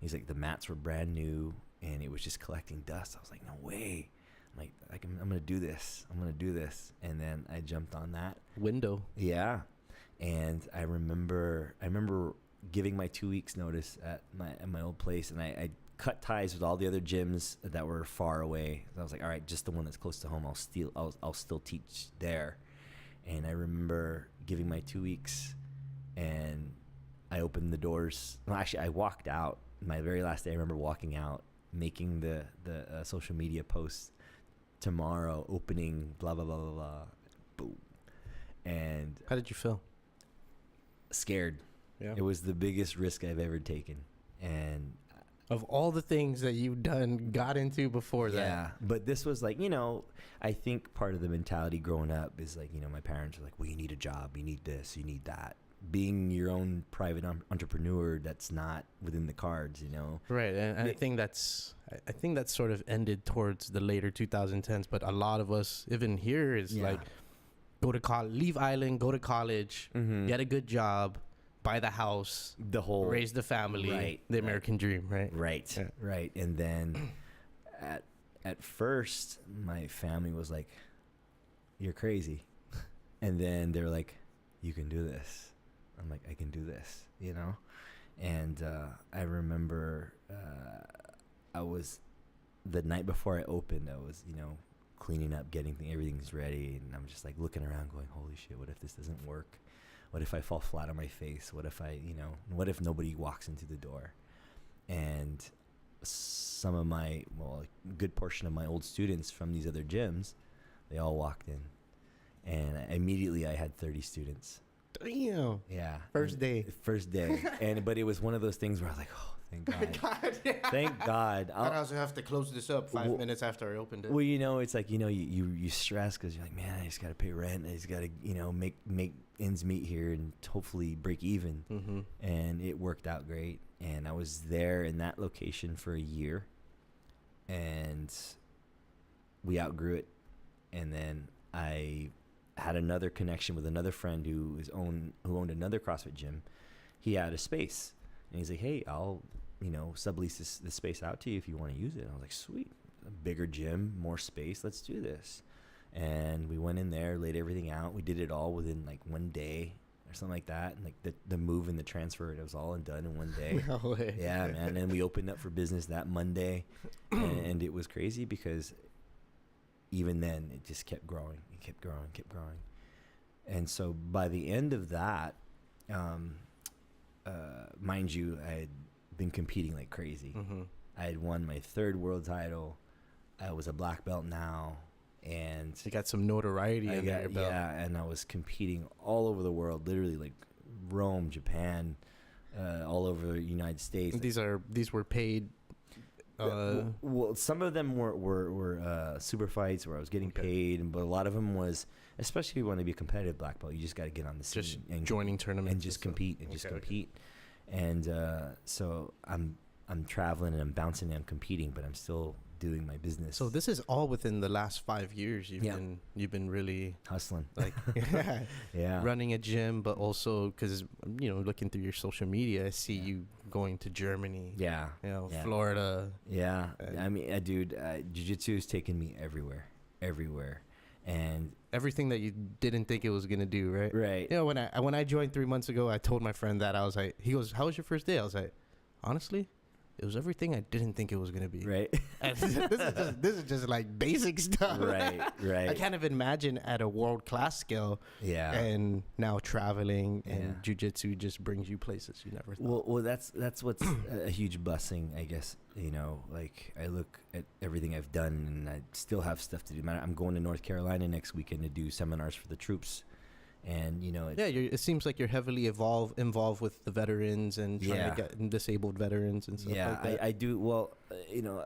He's like, "The mats were brand new, and it was just collecting dust." I was like, "No way." I'm like, I'm going to do this. I'm going to do this. And then I jumped on that window. Yeah. And I remember giving my 2 weeks notice at my old place, and I cut ties with all the other gyms that were far away. I was like, all right, just the one that's close to home, I'll still teach there. And I remember giving my 2 weeks, and I opened the doors. Well, actually, I walked out. My very last day, I remember walking out, making the social media post, "Tomorrow, opening, blah, blah, blah, blah, blah." Boom. And how did you feel? Scared. Yeah. It was the biggest risk I've ever taken. And of all the things that you've got into before that. Yeah. But this was like, I think part of the mentality growing up is like, my parents are like, "Well, you need a job, you need this, you need that." Being your own private entrepreneur, that's not within the cards, Right. And I think that's sort of ended towards the later 2010s. But a lot of us, even here, is like, go to college, leave island, go to college, get a good job, buy the house, raise the family, the American dream, right? Right, yeah. Right. And then at first, my family was like, "You're crazy." And then they're like, "You can do this." I'm like, "I can do this," And I remember I was, the night before I opened, I was, cleaning up, getting everything's ready, and I'm just like looking around going, "Holy shit, what if this doesn't work? What if I fall flat on my face? What if what if nobody walks into the door?" And some of a good portion of my old students from these other gyms, they all walked in, and immediately I had 30 students. Damn. Yeah. First day. But it was one of those things where I was like, oh, thank God. Thank God. I also have to close this up 5 minutes after I opened it. Well, it's like, you stress because you're like, man, I just got to pay rent. I just got to, make ends meet here and hopefully break even. Mm-hmm. And it worked out great. And I was there in that location for a year. And we outgrew it. And then I had another connection with another friend who owned another CrossFit gym. He had a space. And he's like, hey, I'll sublease this space out to you if you want to use it. And I was like, sweet, a bigger gym, more space, let's do this. And we went in there, laid everything out. We did it all within like 1 day or something like that. And like the move and the transfer, it was all done in 1 day. No way. Yeah, man. And we opened up for business that Monday. And it was crazy because even then it just kept growing. It kept growing. And so by the end of that, mind you, I had been competing like crazy. Mm-hmm. I had won my 3rd world title. I was a black belt now, and you got some notoriety under your belt. Yeah, and I was competing all over the world, literally like Rome, Japan, all over the United States. These were paid. Well, some of them were super fights where I was getting paid, but a lot of them was, especially if you want to be a competitive black belt, you just got to get on the scene, just and joining tournaments and just compete and just compete. And so I'm traveling and I'm bouncing and I'm competing, but I'm still doing my business. So this is all within the last 5 years. You've been really hustling, like running a gym, but also because looking through your social media, I see you going to Germany. Yeah, Florida. Yeah, I mean, dude, jiu-jitsu has taken me everywhere, and everything that you didn't think it was gonna do, right? Right. When I joined 3 months ago, I told my friend that. I was like, he goes, "How was your first day?" I was like, honestly, it was everything I didn't think it was gonna be. Right. This is just like basic stuff. Right. I can't even imagine at a world class scale. Yeah. And now traveling and jiu-jitsu just brings you places you never thought. Well, that's what's a huge blessing, I guess. Like I look at everything I've done, and I still have stuff to do. I'm going to North Carolina next weekend to do seminars for the troops. And it seems like you're heavily involved with the veterans and trying to get disabled veterans and stuff like that. Yeah, I do. Well,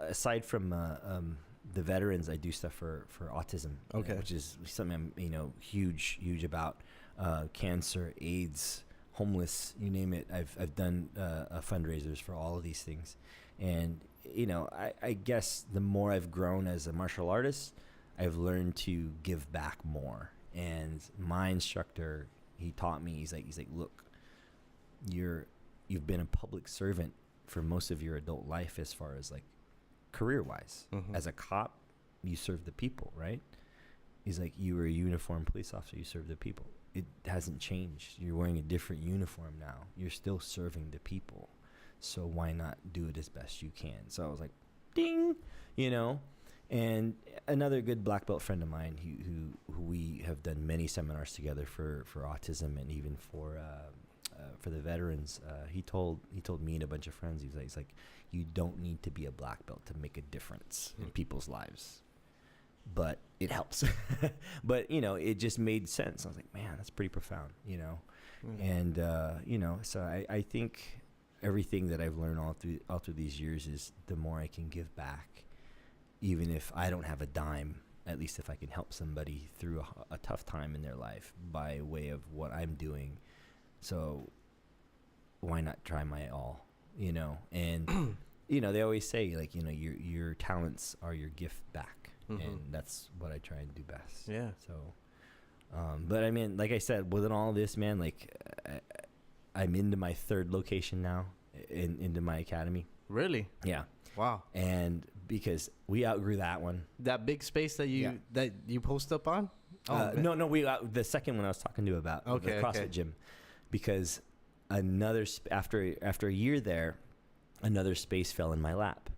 aside from the veterans, I do stuff for autism, which is something I'm huge about. Cancer, AIDS, homeless, you name it. I've done fundraisers for all of these things, and I guess the more I've grown as a martial artist, I've learned to give back more. And my instructor, he taught me, he's like, look, you've been a public servant for most of your adult life as far as like career-wise. Mm-hmm. As a cop, you serve the people, right? He's like, you were a uniformed police officer, you serve the people. It hasn't changed. You're wearing a different uniform now. You're still serving the people. So why not do it as best you can? So I was like, ding, And another good black belt friend of mine who we have done many seminars together for autism and even for the veterans. He told me and a bunch of friends, he's like, you don't need to be a black belt to make a difference in people's lives, but it helps. But it just made sense. I was like, man, that's pretty profound, And so I think everything that I've learned all through these years is the more I can give back. Even if I don't have a dime, at least if I can help somebody through a tough time in their life by way of what I'm doing. So why not try my all, And, they always say, like, your talents are your gift back. Mm-hmm. And that's what I try and do best. Yeah. So, but I mean, like I said, within all this, man, like I'm into my 3rd location now into my academy. Really? Yeah. Wow. And because we outgrew that one. That big space that you post up on? No, the second one I was talking to you about, the CrossFit gym, because after a year there, another space fell in my lap,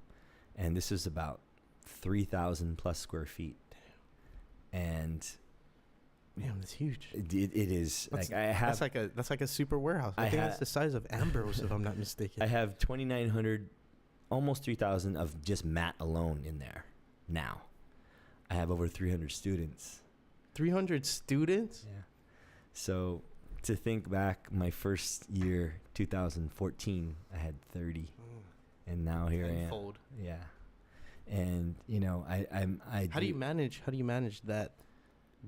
and this is about 3,000 plus square feet, and man, that's huge. It is. That's like a super warehouse. I think that's the size of Ambrose, if I'm not mistaken. I have 2,900. Almost 3,000 of just mat alone in there now. I have over 300 students. 300 students? Yeah. So to think back, my first year, 2014, I had 30, and now here I am. Yeah, and How do you manage that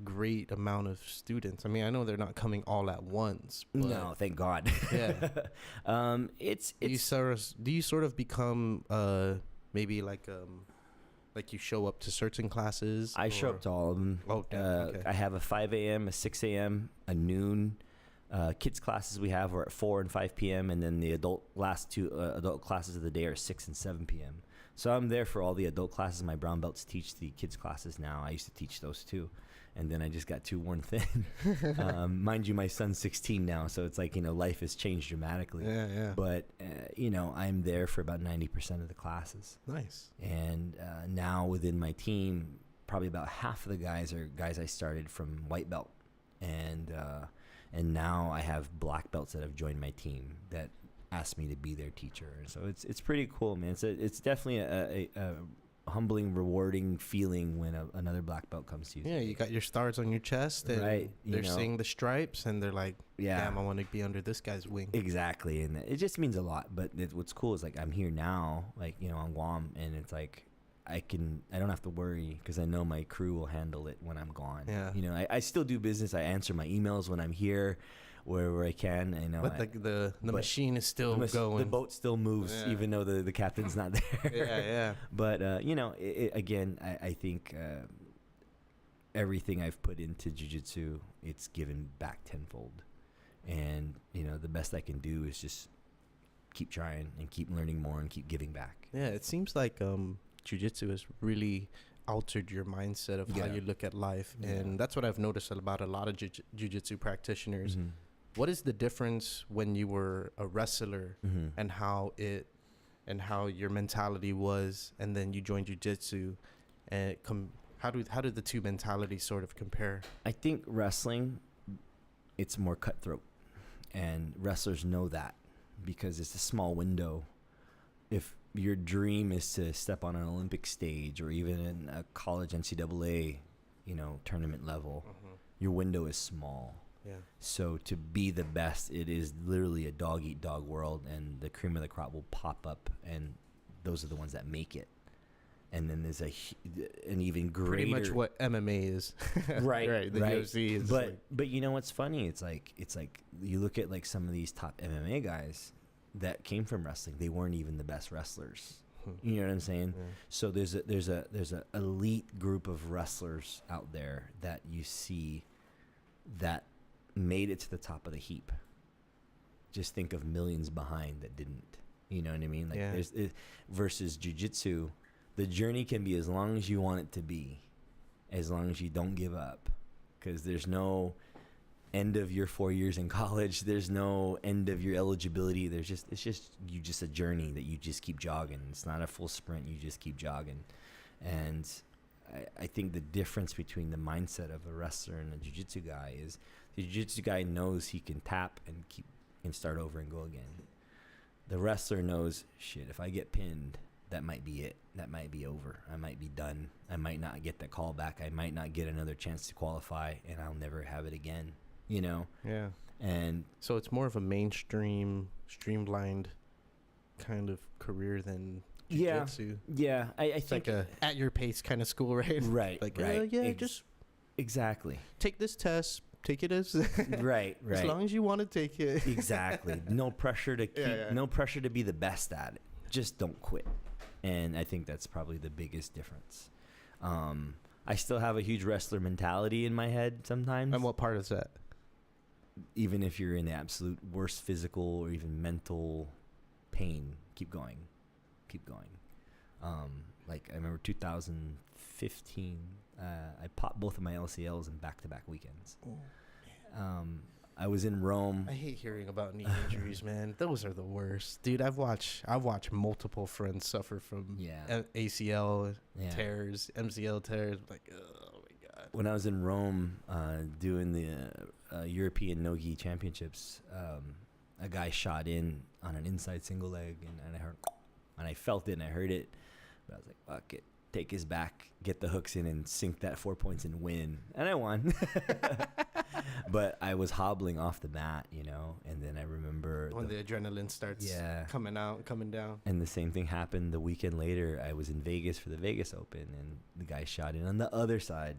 great amount of students? I mean, I know they're not coming all at once. But no, thank God. Yeah. It's do you sort of become maybe like you show up to certain classes? I show up to all of them. Oh, okay. I have a 5 a.m., a 6 a.m., a noon. Kids classes we have are at 4 and 5 p.m. and then the adult classes of the day are 6 and 7 p.m. So I'm there for all the adult classes. My brown belts teach the kids classes now. I used to teach those too. And then I just got too worn thin. Mind you, my son's 16 now, so it's like, life has changed dramatically. Yeah. But, I'm there for about 90% of the classes. Nice. And now within my team, probably about half of the guys are guys I started from white belt. And now I have black belts that have joined my team that asked me to be their teacher. So it's pretty cool, man. It's definitely a humbling, rewarding feeling when another black belt comes to you. Yeah, you got your stars on your chest, and right, they're seeing the stripes, and they're like, damn, I want to be under this guy's wing. Exactly, and it just means a lot. But what's cool is, like, I'm here now, like, on Guam, and it's like, I don't have to worry because I know my crew will handle it when I'm gone. Yeah. I still do business. I answer my emails when I'm here, wherever I can. But the machine is still going. The boat still moves, even though the captain's not there. Yeah. But again, I think everything I've put into jiu-jitsu, it's given back tenfold, and the best I can do is just keep trying and keep learning more and keep giving back. Yeah, it seems like jiu-jitsu has really altered your mindset of how you look at life, and that's what I've noticed about a lot of jiu-jitsu practitioners. Mm-hmm. What is the difference when you were a wrestler and how your mentality was, and then you joined jiu-jitsu, and how did the two mentalities sort of compare? I think wrestling, it's more cutthroat, and wrestlers know that because it's a small window. If your dream is to step on an Olympic stage or even in a college NCAA, tournament level, your window is small. Yeah. So to be the best, it is literally a dog-eat-dog world, and the cream of the crop will pop up, and those are the ones that make it. And then there's an even greater... Pretty much what MMA is. Right. The UFC is. But what's funny? It's like you look at like some of these top MMA guys that came from wrestling, they weren't even the best wrestlers. You know what I'm saying? Yeah. So there's a elite group of wrestlers out there that you see that made it to the top of the heap. Just think of millions behind that didn't. You know what I mean? Like versus jiu-jitsu, the journey can be as long as you want it to be, as long as you don't give up, because there's no end of your 4 years in college. There's no end of your eligibility. It's just a journey that you just keep jogging. It's not a full sprint. You just keep jogging. And I think the difference between the mindset of a wrestler and a jiu-jitsu guy is the jiu-jitsu guy knows he can tap and start over and go again. The wrestler knows, shit, if I get pinned, that might be it. That might be over. I might be done. I might not get that call back. I might not get another chance to qualify, and I'll never have it again. Yeah. And so it's more of a mainstream, streamlined kind of career than jiu-jitsu. Yeah. I think like a at your pace kind of school, right? Right. Like, right. Just exactly take this test. Take it as right. As long as you want to take it. Exactly. No pressure to no pressure to be the best at it. Just don't quit. And I think that's probably the biggest difference. I still have a huge wrestler mentality in my head sometimes. And what part is that? Even if you're in the absolute worst physical or even mental pain, keep going. Like I remember 2015, I popped both of my LCLs in back-to-back weekends. Oh, I was in Rome. I hate hearing about knee injuries, man. Those are the worst, dude. I've watched multiple friends suffer from ACL tears, MCL tears. Like, oh my god. When I was in Rome doing the European no-gi championships, a guy shot in on an inside single leg, and I heard, and I felt it and I heard it, but I was like, fuck it. Take his back, get the hooks in, and sink that 4 points and win. And I won. But I was hobbling off the mat, you know, and then I remember when the adrenaline starts coming down. And the same thing happened the weekend later. I was in Vegas for the Vegas Open, and the guy shot in on the other side.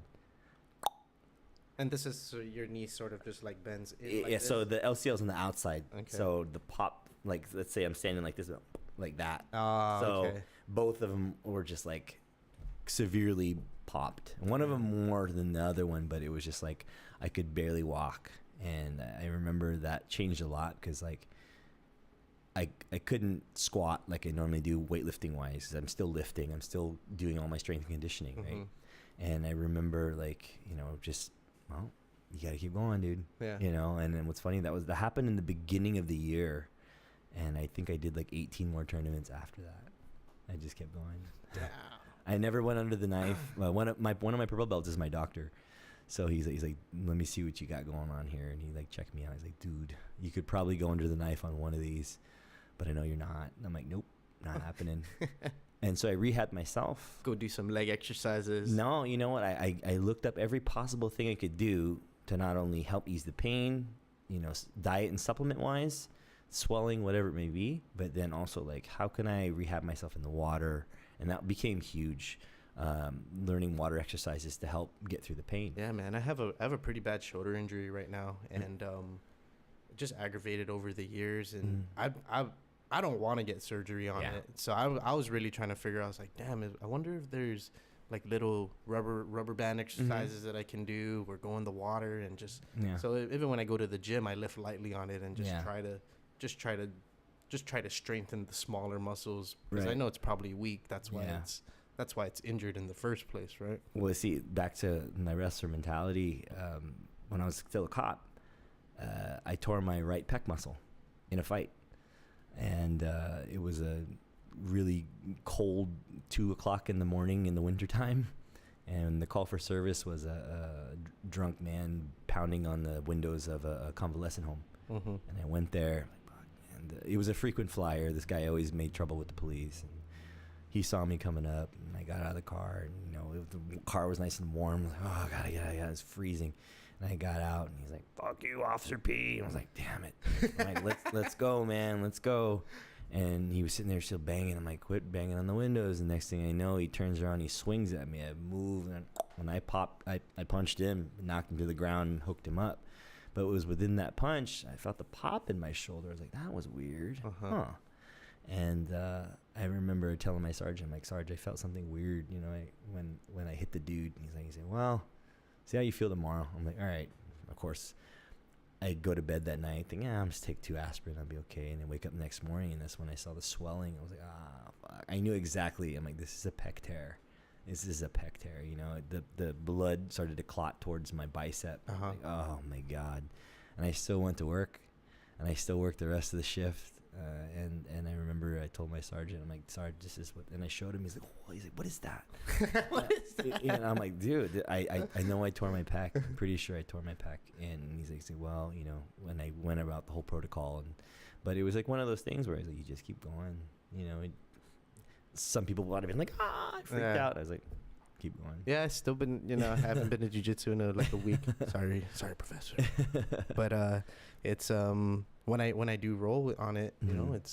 And this is so your knee sort of just like bends in like this? So the LCL's on the outside. Okay. So the pop, like, let's say I'm standing like this, like that. Okay. Both of them were just like severely popped. One of them more than the other one, but it was just like I could barely walk. And I remember that changed a lot because like I couldn't squat like I normally do weightlifting wise. 'Cause I'm still lifting. I'm still doing all my strength and conditioning, right? And I remember like, you know, just, well, you got to keep going, dude. Yeah. You know, and then what's funny, that happened in the beginning of the year. And I think I did like 18 more tournaments after that. I just kept going. Yeah. I never went under the knife. One of my purple belts is my doctor. So he's like, let me see what you got going on here. And he like checked me out. He's like, dude, you could probably go under the knife on one of these, but I know you're not. And I'm like, nope, not happening. And so I rehabbed myself. Go do some leg exercises. No, you know what? I looked up every possible thing I could do to not only help ease the pain, you know, diet and supplement wise, swelling, whatever it may be, but then also like, how can I rehab myself in the water? And that became huge. Learning water exercises to help get through the pain. Yeah, man. I have a pretty bad shoulder injury right now, and just aggravated over the years. And I don't want to get surgery on it. So I was really trying to figure out. I was like, damn, I wonder if there's like little rubber band exercises that I can do, or go in the water and just. Yeah. So even when I go to the gym, I lift lightly on it and just try to strengthen the smaller muscles, because I know it's probably weak. That's why it's injured in the first place, right? Well, see, back to my wrestler mentality. When I was still a cop, I tore my right pec muscle in a fight, and it was a really cold 2:00 in the morning in the wintertime, and the call for service was a drunk man pounding on the windows of a convalescent home. And I went there, and it was a frequent flyer. This guy always made trouble with the police, and he saw me coming up, and I got out of the car, and, you know, the car was nice and warm. I was like, oh, I gotta get out. It's freezing. And I got out, and he's like, fuck you, Officer P. And I was like, damn it. I'm like, let's go, man. Let's go. And he was sitting there still banging. I'm like, quit banging on the windows. And next thing I know, he turns around, he swings at me. I move, and when I popped, I punched him, knocked him to the ground, and hooked him up. But it was within that punch, I felt the pop in my shoulder. I was like, that was weird. And I remember telling my sergeant, I'm like, Sarge, I felt something weird, you know, when I hit the dude. And he's like, well, see how you feel tomorrow. I'm like, all right. Of course, I'd go to bed that night, think, I'm just take 2 aspirin, I'll be okay. And then wake up the next morning, and that's when I saw the swelling. I was like, fuck. I knew exactly. I'm like, this is a pec tear. This is a pec tear. You know, the blood started to clot towards my bicep. Like, oh my God. And I still went to work, and I still worked the rest of the shift. And I remember I told my sergeant, I'm like, Sarge, this is what, and I showed him. He's like, what is that? What is that? And I'm like, dude, I know I tore my pec. I'm pretty sure I tore my pec. And he's like, well, you know, when I went about the whole protocol, but it was like one of those things where I was like, you just keep going, you know. Some people would have been like, I freaked out. I was like, keep going. Yeah, I still been, you know, I haven't been to jiu-jitsu in a week. Sorry, professor. But it's when I do roll on it, you know, it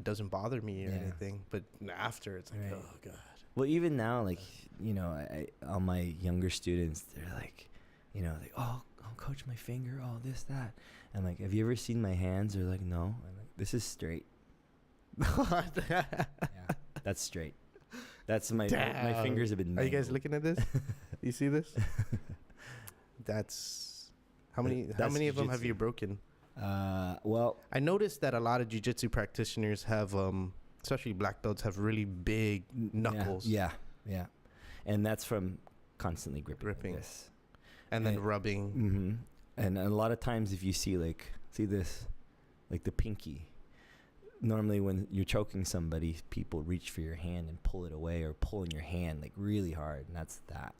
doesn't bother me or anything. But after, it's like, oh God. Well, even now, like, you know, all my younger students, they're like, you know, like, oh, coach, my finger, oh, this, that. I'm like, have you ever seen my hands? They're like, no. I'm like, this is straight. Yeah, that's straight. That's my fingers have been. Are you guys looking at this? You see this? That's how many of them have you broken? Well, I noticed that a lot of jiu-jitsu practitioners have, especially black belts, have really big knuckles. Yeah. And that's from constantly gripping. This. And then rubbing. Mm-hmm. And a lot of times, if you see this, like the pinky. Normally, when you're choking somebody, people reach for your hand and pull it away, or pull in your hand like really hard, and that's that.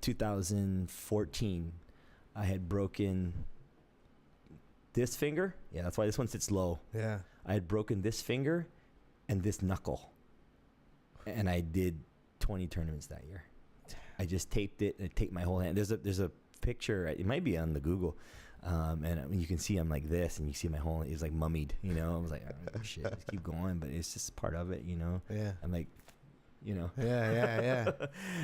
2014, I had broken this finger. Yeah, that's why this one sits low. Yeah, I had broken this finger and this knuckle, and I did 20 tournaments that year. I just taped it, and I taped my whole hand. There's a picture. It might be on the Google. And you can see I'm like this, and you see my whole, it's like mummied, you know. I was like, oh, shit, just keep going, but it's just part of it, you know. Yeah. I'm like, you know. Yeah.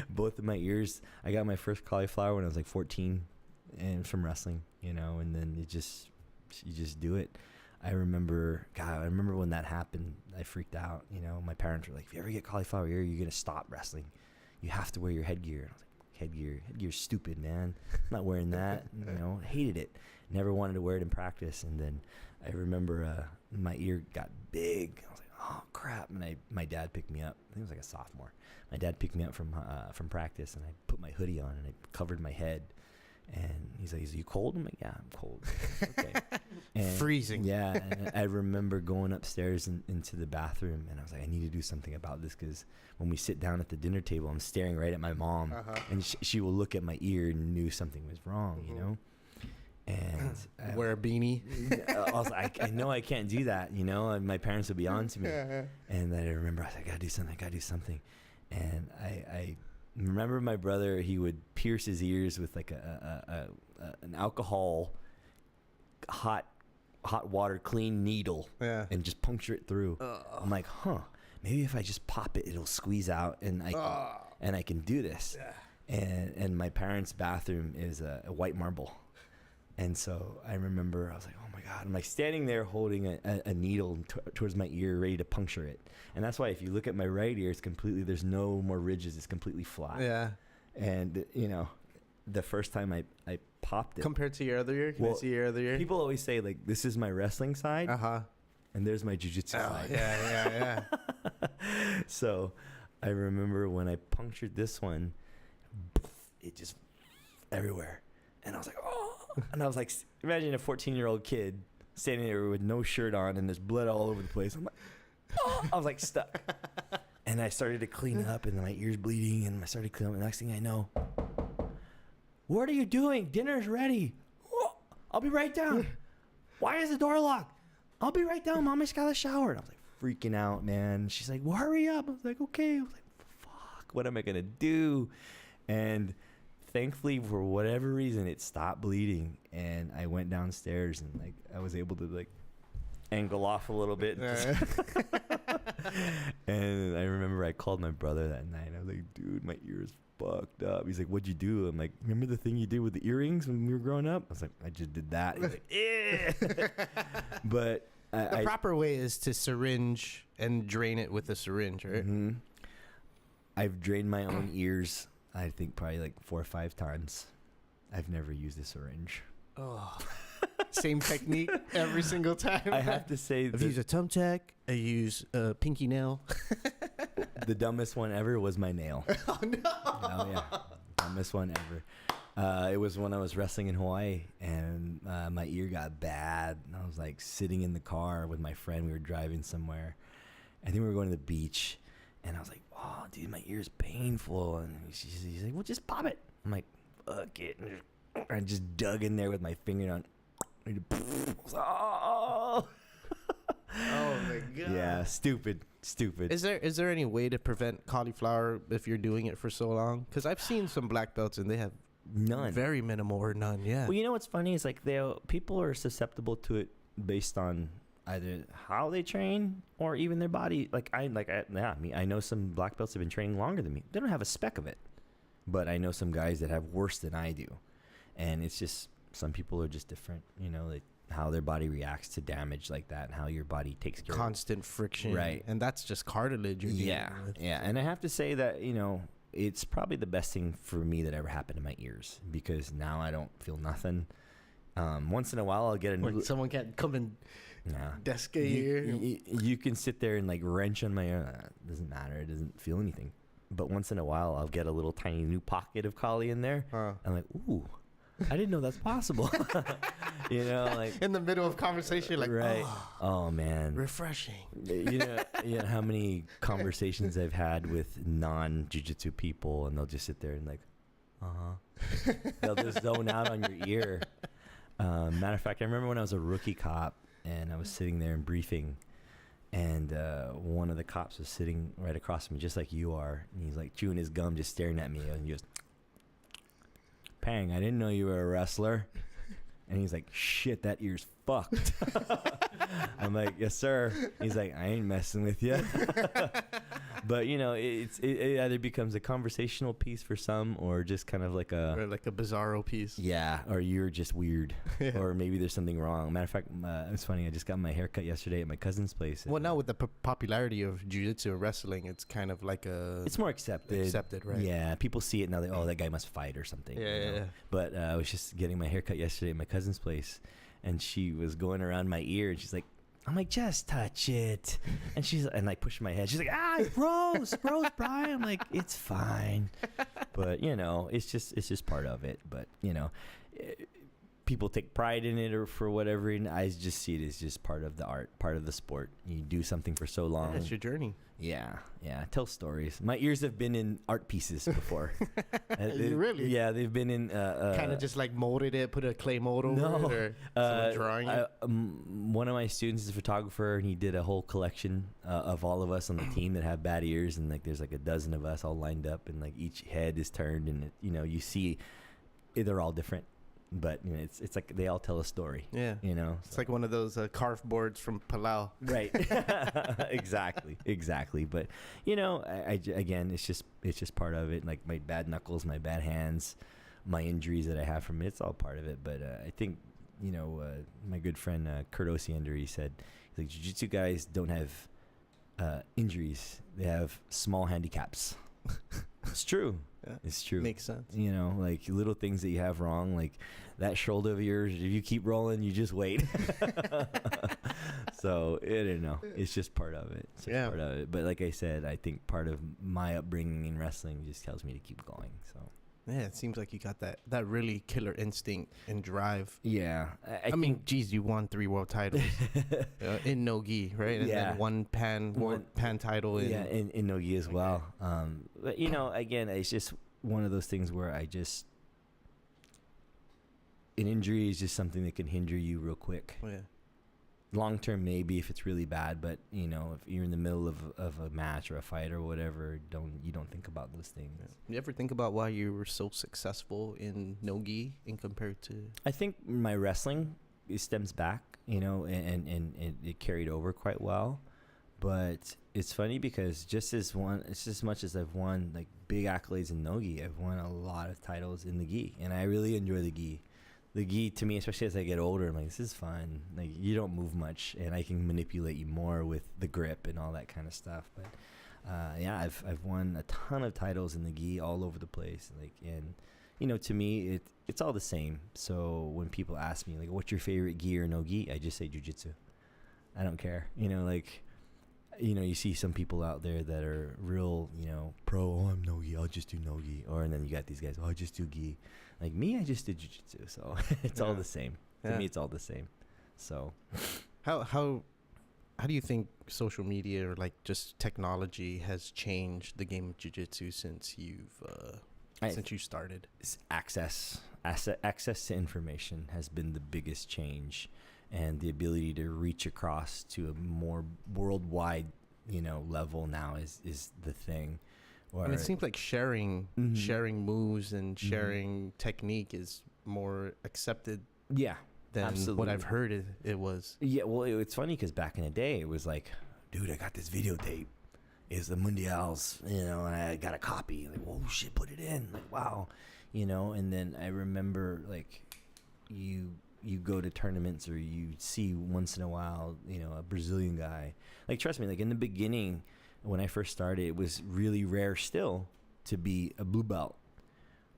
Both of my ears. I got my first cauliflower when I was like 14, and from wrestling, you know. And then you just do it. I remember when that happened, I freaked out. You know, my parents were like, if you ever get cauliflower ear, you're gonna stop wrestling. You have to wear your headgear. And I was like, headgear's stupid, man. I'm not wearing that. You know, hated it. Never wanted to wear it in practice. And then I remember my ear got big. I was like, oh crap! And my dad picked me up. I think it was like a sophomore. My dad picked me up from practice, and I put my hoodie on and I covered my head. And he's like, "Is you cold?" I'm like, "Yeah, I'm cold." Okay. And freezing. Yeah. And I remember going upstairs into the bathroom, and I was like, I need to do something about this, because when we sit down at the dinner table, I'm staring right at my mom, and she will look at my ear and knew something was wrong, you know. And wear a beanie. I was like, I know I can't do that, you know. And my parents would be on to me. And I remember I was like, I gotta do something. And I remember my brother, he would pierce his ears with like an alcohol hot water clean needle, and just puncture it through. I'm like, maybe if I just pop it, it'll squeeze out, and I can do this. And my parents' bathroom is a white marble. And so I remember I was like, oh my God. I'm like standing there holding a needle towards my ear, ready to puncture it. And that's why if you look at my right ear, it's completely, there's no more ridges. It's completely flat. Yeah. And, you know, the first time I popped it. Compared to your other ear? Can I see your other ear? People always say, like, this is my wrestling side. And there's my jiu-jitsu side. Yeah. So I remember when I punctured this one, it just everywhere. And I was like, oh. And I was like, imagine a 14-year-old kid standing there with no shirt on and there's blood all over the place. I'm like, oh. I was like stuck. And I started to clean up, and my ear's bleeding, and I started cleaning up. And the next thing I know, what are you doing? Dinner's ready. Oh, I'll be right down. Why is the door locked? I'll be right down. Mommy's got a shower. And I was like freaking out, man. She's like, well, hurry up. I was like, okay. I was like, fuck, what am I going to do? And thankfully, for whatever reason, it stopped bleeding, and I went downstairs, and like I was able to like angle off a little bit. And I remember I called my brother that night. I was like, dude, my ear is fucked up. He's like, what'd you do? I'm like, remember the thing you did with the earrings when we were growing up? I was like, I just did that. He's like, eh. But the proper way is to syringe and drain it with a syringe, right? Mm-hmm. I've drained my own ears, I think probably like 4 or 5 times. I've never used a syringe. Oh, same technique every single time. I have to say, I've used a thumbtack. I use a pinky nail. The dumbest one ever was my nail. Oh no! Oh yeah, dumbest one ever. It was when I was wrestling in Hawaii, and my ear got bad. And I was like sitting in the car with my friend. We were driving somewhere. I think we were going to the beach, and I was like, oh, dude, my ear's painful. And he's like, well, just pop it. I'm like, fuck it. And I just dug in there with my finger on. Oh. Oh my God. Yeah, stupid. Is there any way to prevent cauliflower if you're doing it for so long? Because I've seen some black belts and they have none, very minimal or none. Yeah. Well, you know what's funny is like people are susceptible to it based on either how they train or even their body. I know some black belts have been training longer than me. They don't have a speck of it, but I know some guys that have worse than I do, and it's just some people are just different. You know, like how their body reacts to damage like that, and how your body takes care constant friction, right? And that's just cartilage. Yeah. And I have to say that, you know, it's probably the best thing for me that ever happened to my ears, because now I don't feel nothing. Once in a while, I'll get a new. Someone can't come and desk a ear. You can sit there and like wrench on my ear. It doesn't matter. It doesn't feel anything. But once in a while, I'll get a little tiny new pocket of collie in there. I'm like, ooh, I didn't know that's possible. You know, like in the middle of conversation, like, right? Oh man, refreshing. You know how many conversations I've had with non-jiu-jitsu people, and they'll just sit there and like, they'll just zone out on your ear. Matter of fact, I remember when I was a rookie cop and I was sitting there in briefing, and one of the cops was sitting right across from me, just like you are, and he's like chewing his gum, just staring at me, and he goes, Pang, I didn't know you were a wrestler. And he's like, shit, that ear's fucked. I'm like, yes, sir. He's like, I ain't messing with you. But, you know, it either becomes a conversational piece for some or just kind of like or like a bizarro piece. Yeah, or you're just weird. Yeah. Or maybe there's something wrong. Matter of fact, it's funny. I just got my hair cut yesterday at my cousin's place. Well, now with the popularity of jiu-jitsu or wrestling, it's kind of like a... It's more accepted. Accepted, right? Yeah, people see it now. They, oh, that guy must fight or something. Yeah, you know? yeah. But I was just getting my hair cut yesterday at my cousin's place, and she was going around my ear, and she's like, I'm like, just touch it. And I push my head. She's like, gross, Brian. I'm like, it's fine. But, you know, it's just part of it. But, you know, people take pride in it or for whatever reason. I just see it as just part of the art, part of the sport. You do something for so long. That's your journey. Yeah. Tell stories. My ears have been in art pieces before. Really? Yeah, they've been in. Kind of just like molded it, put a clay mold over it, or someone drawing it. One of my students is a photographer, and he did a whole collection of all of us on the team that have bad ears, and like there's like a dozen of us all lined up, and like each head is turned, and you know you see they're all different. But you know, it's like they all tell a story. Yeah, you know, it's like one of those carved boards from Palau. Right. Exactly. But you know, I again, it's just part of it. Like my bad knuckles, my bad hands, my injuries that I have from it. It's all part of it. But I think you know, my good friend Kurt Osiander, he said, he's like, jiu-jitsu guys don't have injuries; they have small handicaps. It's true. Yeah. It's true. Makes sense. You know, like little things that you have wrong, like that shoulder of yours. If you keep rolling, you just wait. So I don't know. It's just part of it. It's just part of it. But like I said, I think part of my upbringing in wrestling just tells me to keep going. So yeah, it seems like you got that really killer instinct and drive. Yeah, I mean, geez, you won 3 world titles in no-gi, right? And then one pan title in no-gi as well. But you know, again, it's just one of those things where an injury is just something that can hinder you real quick. Oh, yeah. Long term, maybe if it's really bad, but you know, if you're in the middle of a match or a fight or whatever, you don't think about those things. Yeah. You ever think about why you were so successful in no-gi in compared to? I think my wrestling stems back, you know, and it carried over quite well. But it's funny because it's as much as I've won like big accolades in no-gi, I've won a lot of titles in the gi, and I really enjoy the gi. The gi, to me, especially as I get older, I'm like, this is fun. Like, you don't move much, and I can manipulate you more with the grip and all that kind of stuff. But yeah, I've won a ton of titles in the gi all over the place. Like, and you know, to me, it's all the same. So when people ask me like, what's your favorite gi or no gi, I just say jiu-jitsu. I don't care. You know, like, you know, you see some people out there that are real, you know, pro. Oh, I'm no gi. I'll just do no gi. Or and then you got these guys. Oh, I just do gi. Like me, I just did jiu-jitsu, so it's all the same. To me, it's all the same. So, how do you think social media or like just technology has changed the game of jiu-jitsu since you started? Access to information has been the biggest change, and the ability to reach across to a more worldwide, you know, level now is the thing. And it seems like sharing moves and sharing technique is more accepted. Yeah, than absolutely. What I've heard it was. Yeah, well, it's funny because back in the day, it was like, dude, I got this videotape. It's the Mundials, you know, and I got a copy. Like, whoa, shit, put it in. Like, wow, you know. And then I remember, like, you go to tournaments or you see once in a while, you know, a Brazilian guy. Like, trust me, like in the beginning, when I first started, it was really rare still to be a blue belt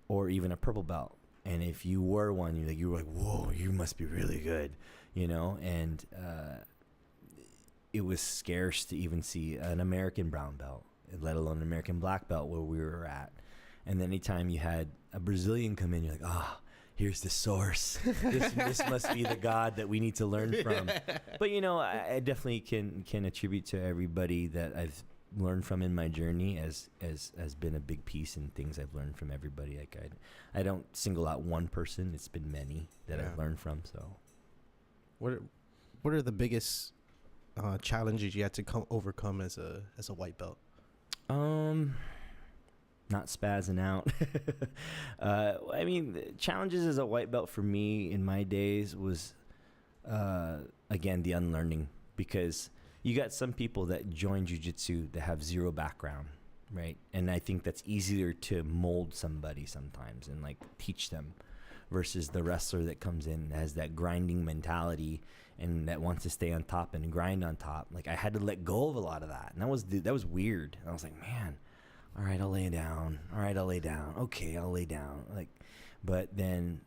or even a purple belt. And if you were one, you were like, whoa, you must be really good, you know? And it was scarce to even see an American brown belt, let alone an American black belt where we were at. And then anytime you had a Brazilian come in, you're like, here's the source. This must be the God that we need to learn from. But, you know, I definitely can attribute to everybody that I've learned from in my journey as been a big piece in things I've learned from everybody. Like I don't single out one person. It's been many that I've learned from. So what are the biggest challenges you had to overcome as a white belt? not spazzing out. I mean, the challenges as a white belt for me in my days was, again, the unlearning, because you got some people that join jiu-jitsu that have zero background, right? And I think that's easier to mold somebody sometimes and like teach them, versus the wrestler that comes in and has that grinding mentality and that wants to stay on top and grind on top. Like, I had to let go of a lot of that, and that was weird. And I was like, man, all right, I'll lay down. All right, I'll lay down. Okay, I'll lay down. Like, but then,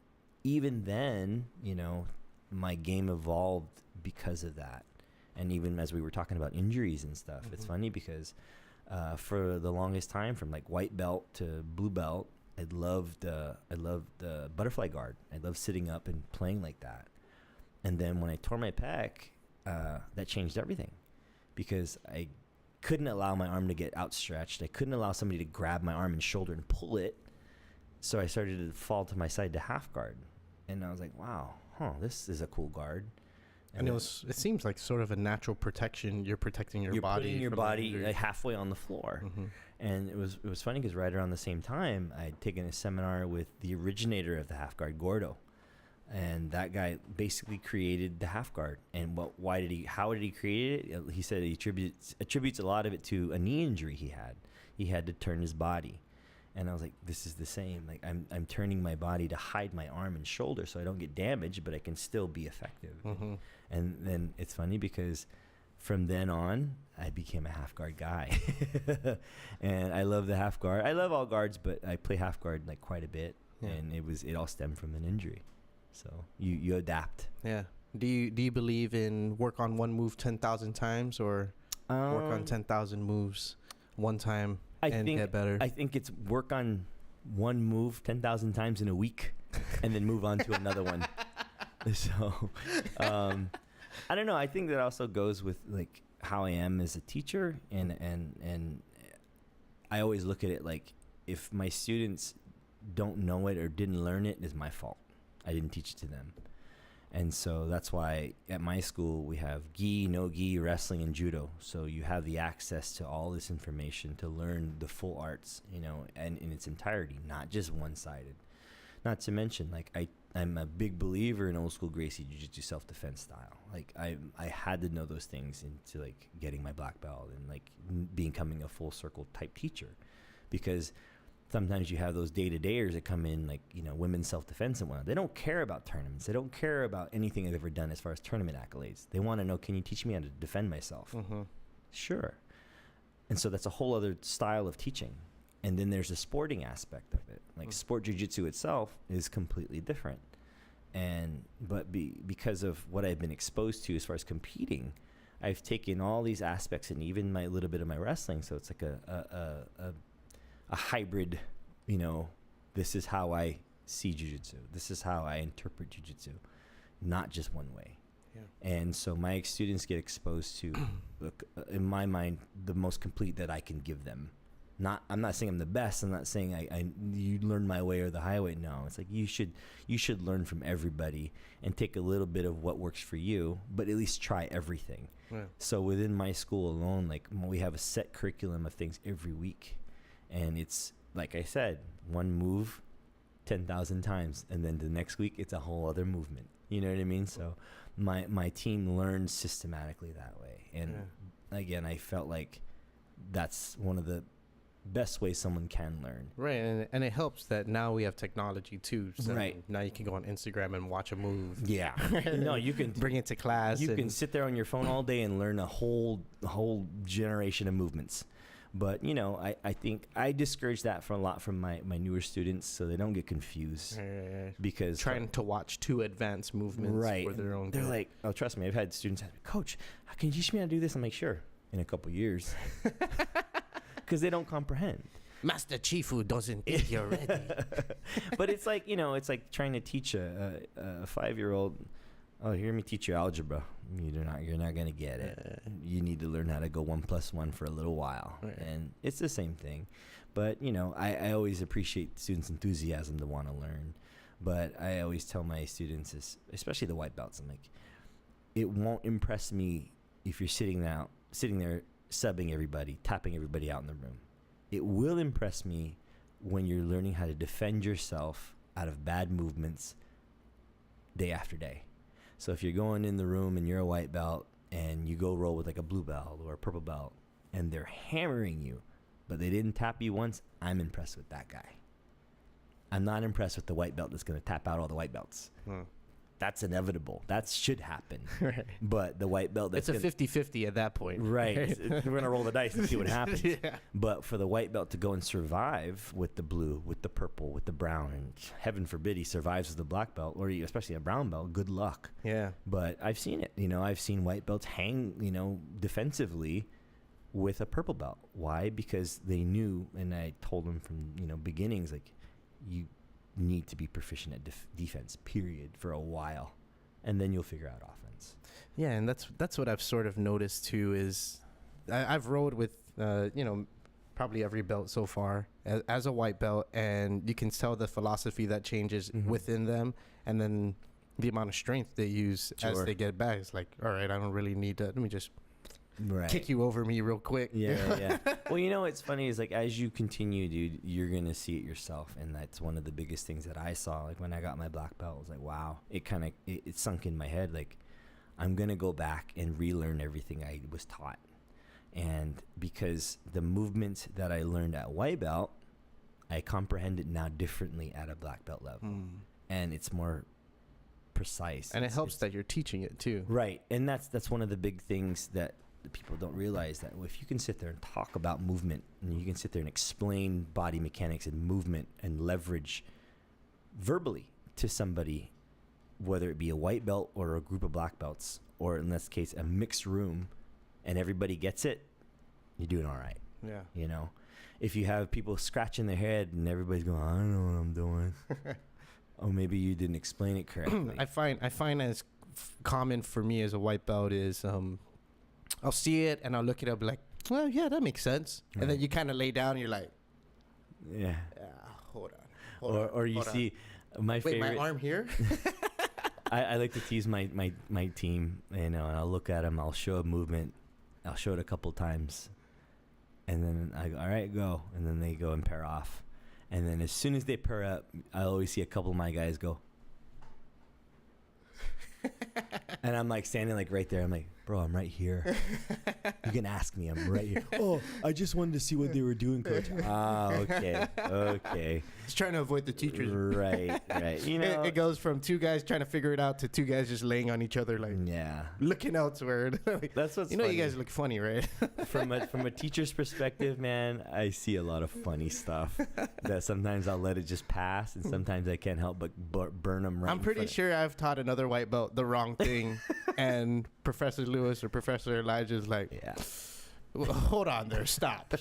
even then, you know, my game evolved because of that. And even as we were talking about injuries and stuff, it's funny because for the longest time, from like white belt to blue belt, I loved the butterfly guard. I loved sitting up and playing like that. And then when I tore my pec, that changed everything, because I couldn't allow my arm to get outstretched. I couldn't allow somebody to grab my arm and shoulder and pull it. So I started to fall to my side to half guard. And I was like, wow, this is a cool guard. And it seems like sort of a natural protection. You're protecting your body. You're putting your body like halfway on the floor. And it was funny because right around the same time, I'd taken a seminar with the originator of the half guard, Gordo. And that guy basically created the half guard. And how did he create it? He said he attributes a lot of it to a knee injury he had. He had to turn his body. And I was like, this is the same. Like, I'm turning my body to hide my arm and shoulder so I don't get damaged, but I can still be effective. And then it's funny because from then on, I became a half guard guy. And I love the half guard. I love all guards, but I play half guard like quite a bit. Yeah. And it all stemmed from an injury. So you adapt. Yeah. Do you believe in work on one move 10,000 times, or work on 10,000 moves one time and get better? I think it's work on one move 10,000 times in a week and then move on to another one. So I don't know. I think that also goes with like how I am as a teacher, and I always look at it like, if my students don't know it or didn't learn it, it's my fault. I didn't teach it to them. And so that's why at my school we have gi, no gi, wrestling, and judo. So you have the access to all this information to learn the full arts, you know, and in its entirety, not just one-sided. Not to mention, like, I'm a big believer in old school Gracie Jiu-Jitsu self-defense style. Like, I had to know those things into like getting my black belt and like becoming a full circle type teacher, because sometimes you have those day-to-dayers that come in, like, you know, women's self-defense and whatnot. They don't care about tournaments. They don't care about anything I've ever done as far as tournament accolades. They want to know, can you teach me how to defend myself? Sure. And so that's a whole other style of teaching. And then there's the sporting aspect of it. Like, sport jiu-jitsu itself is completely different. But because of what I've been exposed to as far as competing, I've taken all these aspects and even my little bit of my wrestling. So it's like a hybrid, you know, this is how I see jiu-jitsu. This is how I interpret jiu-jitsu, not just one way. Yeah. And so my students get exposed to, in my mind, the most complete that I can give them. I'm not saying I'm the best. I'm not saying you learn my way or the highway. No, it's like you should learn from everybody and take a little bit of what works for you, but at least try everything. Yeah. So within my school alone, like, we have a set curriculum of things every week. And it's, like I said, one move 10,000 times, and then the next week it's a whole other movement. You know what I mean? So my team learns systematically that way. And again, I felt like that's one of the best ways someone can learn. Right, and it helps that now we have technology too. So right. Now you can go on Instagram and watch a move. Yeah. No, you can bring it to class. You can sit there on your phone all day and learn a whole generation of movements. But, you know, I think I discourage that from my newer students so they don't get confused. Because trying to watch too advanced movements for their own They're like, oh, trust me, I've had students ask me, Coach, can you teach me how to do this? I'm like, sure, in a couple years. Because they don't comprehend. Master Chifu doesn't think you're ready. But it's like, you know, it's like trying to teach a 5-year-old, oh, hear me teach you algebra. You're not going to get it. You need to learn how to go 1 + 1 for a little while. Right. And it's the same thing. But, you know, I always appreciate students' enthusiasm to want to learn. But I always tell my students, especially the white belts, I'm like, it won't impress me if you're sitting there subbing everybody, tapping everybody out in the room. It will impress me when you're learning how to defend yourself out of bad movements day after day. So if you're going in the room and you're a white belt and you go roll with like a blue belt or a purple belt and they're hammering you, but they didn't tap you once, I'm impressed with that guy. I'm not impressed with the white belt that's going to tap out all the white belts. That's inevitable. That should happen. Right. But the white belt, that's it's a 50-50 at that point. Right. We're going to roll the dice and see what happens. Yeah. But for the white belt to go and survive with the blue, with the purple, with the brown, and heaven forbid he survives with the black belt, or especially a brown belt, good luck. Yeah. But I've seen it. I've seen white belts hang, defensively with a purple belt. Why? Because they knew, and I told them from, beginnings, like, you need to be proficient at defense, period, for a while, and then you'll figure out offense. Yeah, and that's what I've sort of noticed too. Is I've rode with probably every belt so far as a white belt, and you can tell the philosophy that changes within them, and then the amount of strength they use as they get back. It's like, all right, I don't really need to. Let me just kick you over me real quick. Yeah. Well, what's funny is, like, as you continue, dude, you're gonna see it yourself, and that's one of the biggest things that I saw. Like, when I got my black belt, I was like, wow, it sunk in my head. Like, I'm gonna go back and relearn everything I was taught, and because the movements that I learned at white belt, I comprehend it now differently at a black belt level, and it's more precise, and it helps that you're teaching it too. Right, and that's one of the big things that the people don't realize, that if you can sit there and talk about movement, and you can sit there and explain body mechanics and movement and leverage verbally to somebody, whether it be a white belt or a group of black belts, or in this case a mixed room, and everybody gets it, you're doing all right. Yeah. If you have people scratching their head and everybody's going, I don't know what I'm doing, or maybe you didn't explain it correctly. I find as common for me as a white belt is I'll see it and I'll look it up like, well, yeah, that makes sense. Right. And then you kind of lay down and you're like, yeah, hold on. Or you see my favorite. Wait, my arm here? I like to tease my team, and I'll look at them, I'll show a movement, I'll show it a couple times, and then I go, all right, go. And then they go and pair off. And then as soon as they pair up, I always see a couple of my guys go. And I'm like standing like right there. I'm like, bro, I'm right here. You can ask me. I'm right here. Oh, I just wanted to see what they were doing, coach. Ah, okay. He's trying to avoid the teachers. Right. It goes from two guys trying to figure it out to two guys just laying on each other, like, looking elsewhere. Like, that's what's funny. You guys look funny, right? From a teacher's perspective, man, I see a lot of funny stuff that sometimes I'll let it just pass, and sometimes I can't help but burn them right. I'm pretty sure I've taught another white belt the wrong thing, and Professor Lewis or Professor Elijah's like, well, hold on there, stop.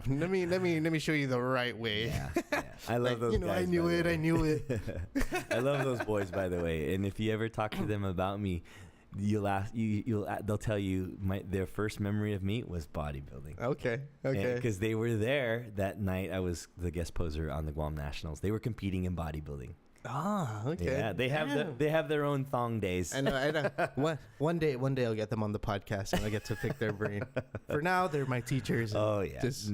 Let me show you the right way. Yeah. I love those guys. I knew it. I love those boys, by the way. And if you ever talk to them about me, they'll tell you their first memory of me was bodybuilding. Okay. Because they were there that night. I was the guest poser on the Guam Nationals. They were competing in bodybuilding. Ah, okay. Yeah, they have their own thong days. I know. One day I'll get them on the podcast and I get to pick their brain. For now, they're my teachers. Oh yeah. Just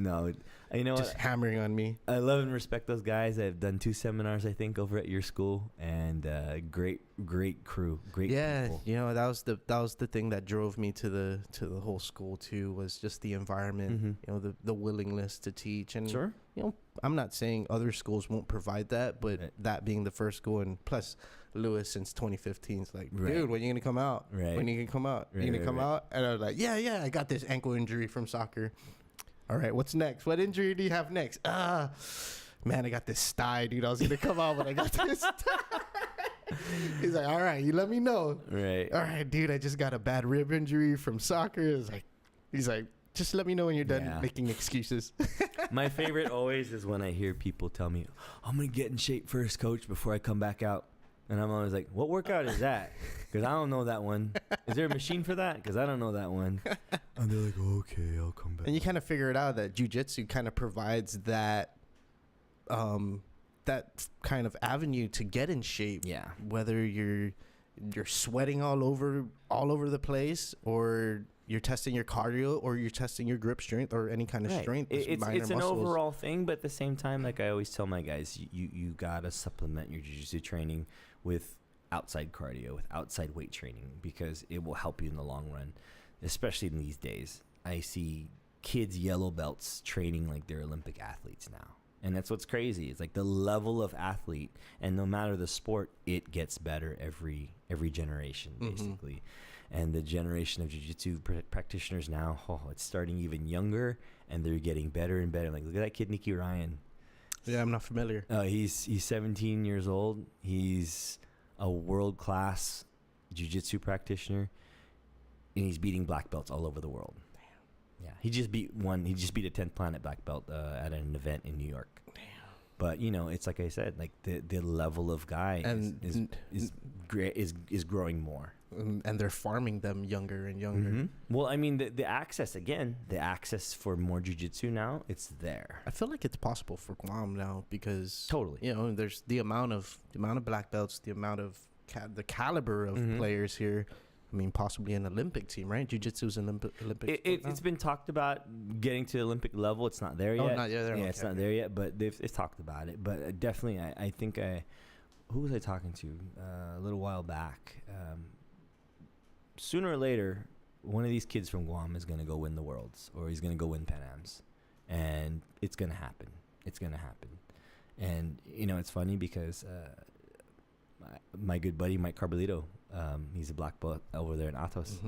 hammering on me. I love and respect those guys. I've done 2 seminars, I think, over at your school, and great crew, great people. Yeah, that was the thing that drove me to the whole school too, was just the environment. Mm-hmm. The willingness to teach, and sure. I'm not saying other schools won't provide that, but that being the first school, and plus Lewis since 2015 is like, dude, when are you gonna come out? Right. When are you gonna come out? You gonna come out? And I was like, yeah, I got this ankle injury from soccer. All right, what's next? What injury do you have next? Man, I got this thigh, dude. I was gonna come out, but I got this thigh. He's like, all right, you let me know. Right. All right, dude, I just got a bad rib injury from soccer. He's like, just let me know when you're done making excuses. My favorite always is when I hear people tell me, I'm going to get in shape first, coach, before I come back out. And I'm always like, what workout is that? Because I don't know that one. Is there a machine for that? Because I don't know that one. And they're like, okay, I'll come back. And you kind of figure it out that jiu-jitsu kind of provides that that kind of avenue to get in shape. Yeah. Whether you're you're sweating all over the place, or you're testing your cardio, or you're testing your grip strength, or any kind of strength. It's an overall thing, but at the same time, like I always tell my guys, you gotta supplement your jiu-jitsu training with outside cardio, with outside weight training, because it will help you in the long run, especially in these days. I see kids yellow belts training like they're Olympic athletes now. And that's what's crazy. It's like the level of athlete, and no matter the sport, it gets better every generation, basically. And the generation of jiu-jitsu practitioners now, it's starting even younger, and they're getting better and better. Like, look at that kid, Nicky Ryan. Yeah, I'm not familiar. He's 17 years old. He's a world-class jiu-jitsu practitioner, and he's beating black belts all over the world. Yeah, he just beat a 10th planet black belt at an event in New York. Damn. But it's like I said, like the level of guy is growing more, and they're farming them younger and younger. Mm-hmm. Well, I mean the access for more jiu-jitsu now, it's there. I feel like it's possible for Guam now because totally, there's the amount of black belts, the amount of the caliber of players here. I mean, possibly an Olympic team, right? Jiu-jitsu's an Olympic. It's been talked about getting to the Olympic level. It's not there yet. Oh, not yet. Yeah, it's not there yet, but it's talked about it. But definitely, I think who was I talking to a little while back? Sooner or later, one of these kids from Guam is going to go win the Worlds, or he's going to go win Pan Ams, and it's going to happen. It's going to happen. And it's funny because my good buddy Mike Carbolito. He's a black belt over there in Atos,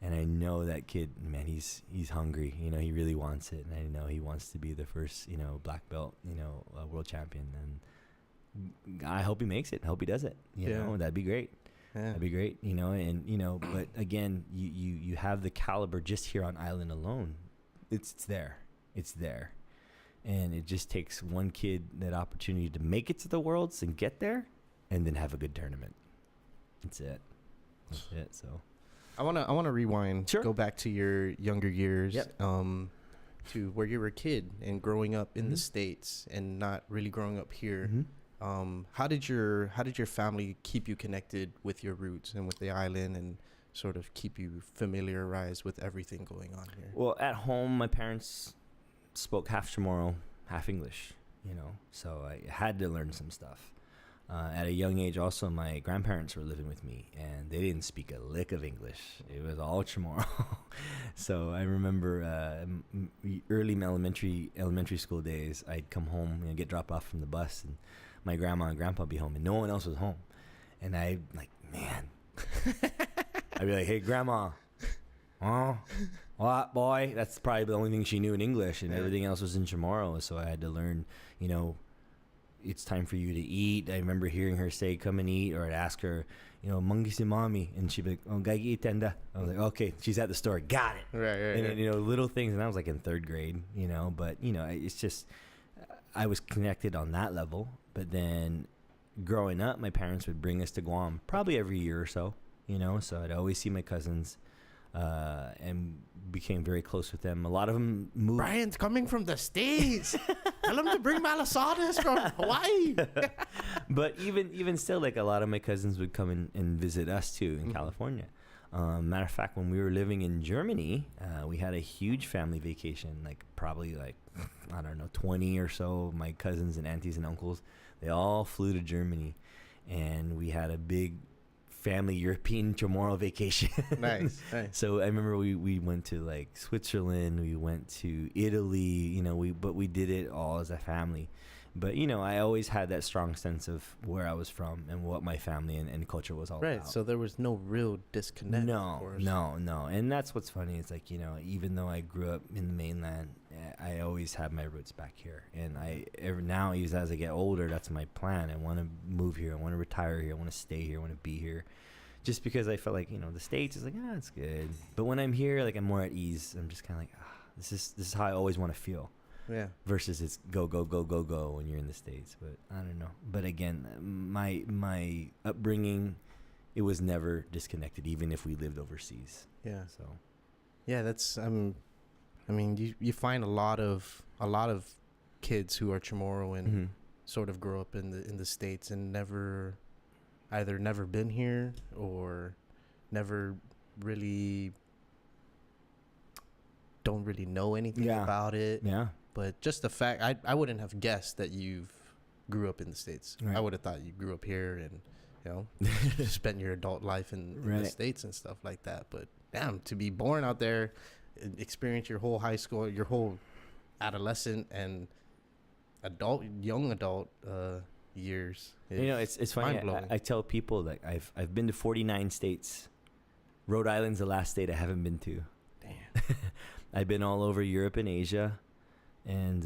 and I know that kid, man. He's hungry. He really wants it, and I know he wants to be the first, black belt, world champion. And I hope he makes it. I hope he does it. That'd be great. Yeah. That'd be great. But again, you have the caliber just here on island alone. It's there. It's there, and it just takes one kid that opportunity to make it to the worlds and get there, and then have a good tournament. That's it. So I wanna rewind. Sure. Go back to your younger years. Yep. To where you were a kid and growing up in the States and not really growing up here. How did your family keep you connected with your roots and with the island, and sort of keep you familiarized with everything going on here? Well, at home, my parents spoke half Chamorro, half English. So I had to learn some stuff. At a young age, also, my grandparents were living with me, and they didn't speak a lick of English. It was all Chamorro. So I remember early elementary school days, I'd come home and get dropped off from the bus, and my grandma and grandpa would be home, and no one else was home. And I'd like, man. I'd be like, hey, grandma. Oh, what, boy? That's probably the only thing she knew in English, and everything else was in Chamorro. So I had to learn, it's time for you to eat. I remember hearing her say, come and eat, or I'd ask her, mangi si mommy, and she'd be like, oh, gaigi tenda. I was like, okay, she's at the store. Got it. Right. And then, little things, and I was like in third grade, but, it's just, I was connected on that level. But then growing up, my parents would bring us to Guam probably every year or so, so I'd always see my cousins. And became very close with them. A lot of them moved. Brian's coming from the States. Tell him to bring malasadas from Hawaii. But even still, like, a lot of my cousins would come and visit us too in California. Matter of fact, when we were living in Germany, we had a huge family vacation. Like probably 20 or so of my cousins and aunties and uncles. They all flew to Germany, and we had a big family European Chamorro vacation. Nice. So I remember we went to like Switzerland, we went to Italy, but we did it all as a family. But I always had that strong sense of where I was from and what my family and culture was all about. Right. So there was no real disconnect. No. And that's what's funny. It's like, even though I grew up in the mainland, I always had my roots back here. And now, even as I get older, that's my plan. I want to move here. I want to retire here. I want to stay here. I want to be here. Just because I felt like, the States is like, it's good. But when I'm here, like, I'm more at ease. I'm just kind of like, this is how I always want to feel. Yeah. Versus it's go when you're in the States. But I don't know. But again, my upbringing, it was never disconnected, even if we lived overseas. Yeah. So. Yeah, that's you find a lot of kids who are Chamorro and sort of grow up in the States and never either never been here or never really don't really know anything about it. Yeah. But just the fact, I wouldn't have guessed that you've grew up in the States. Right. I would have thought you grew up here and, you know, spent your adult life in the States and stuff like that. But damn, to be born out there, experience your whole high school, your whole adolescent and young adult years. You know, it's funny. I tell people that I've been to 49 states. Rhode Island's the last state I haven't been to. Damn. I've been all over Europe and Asia, and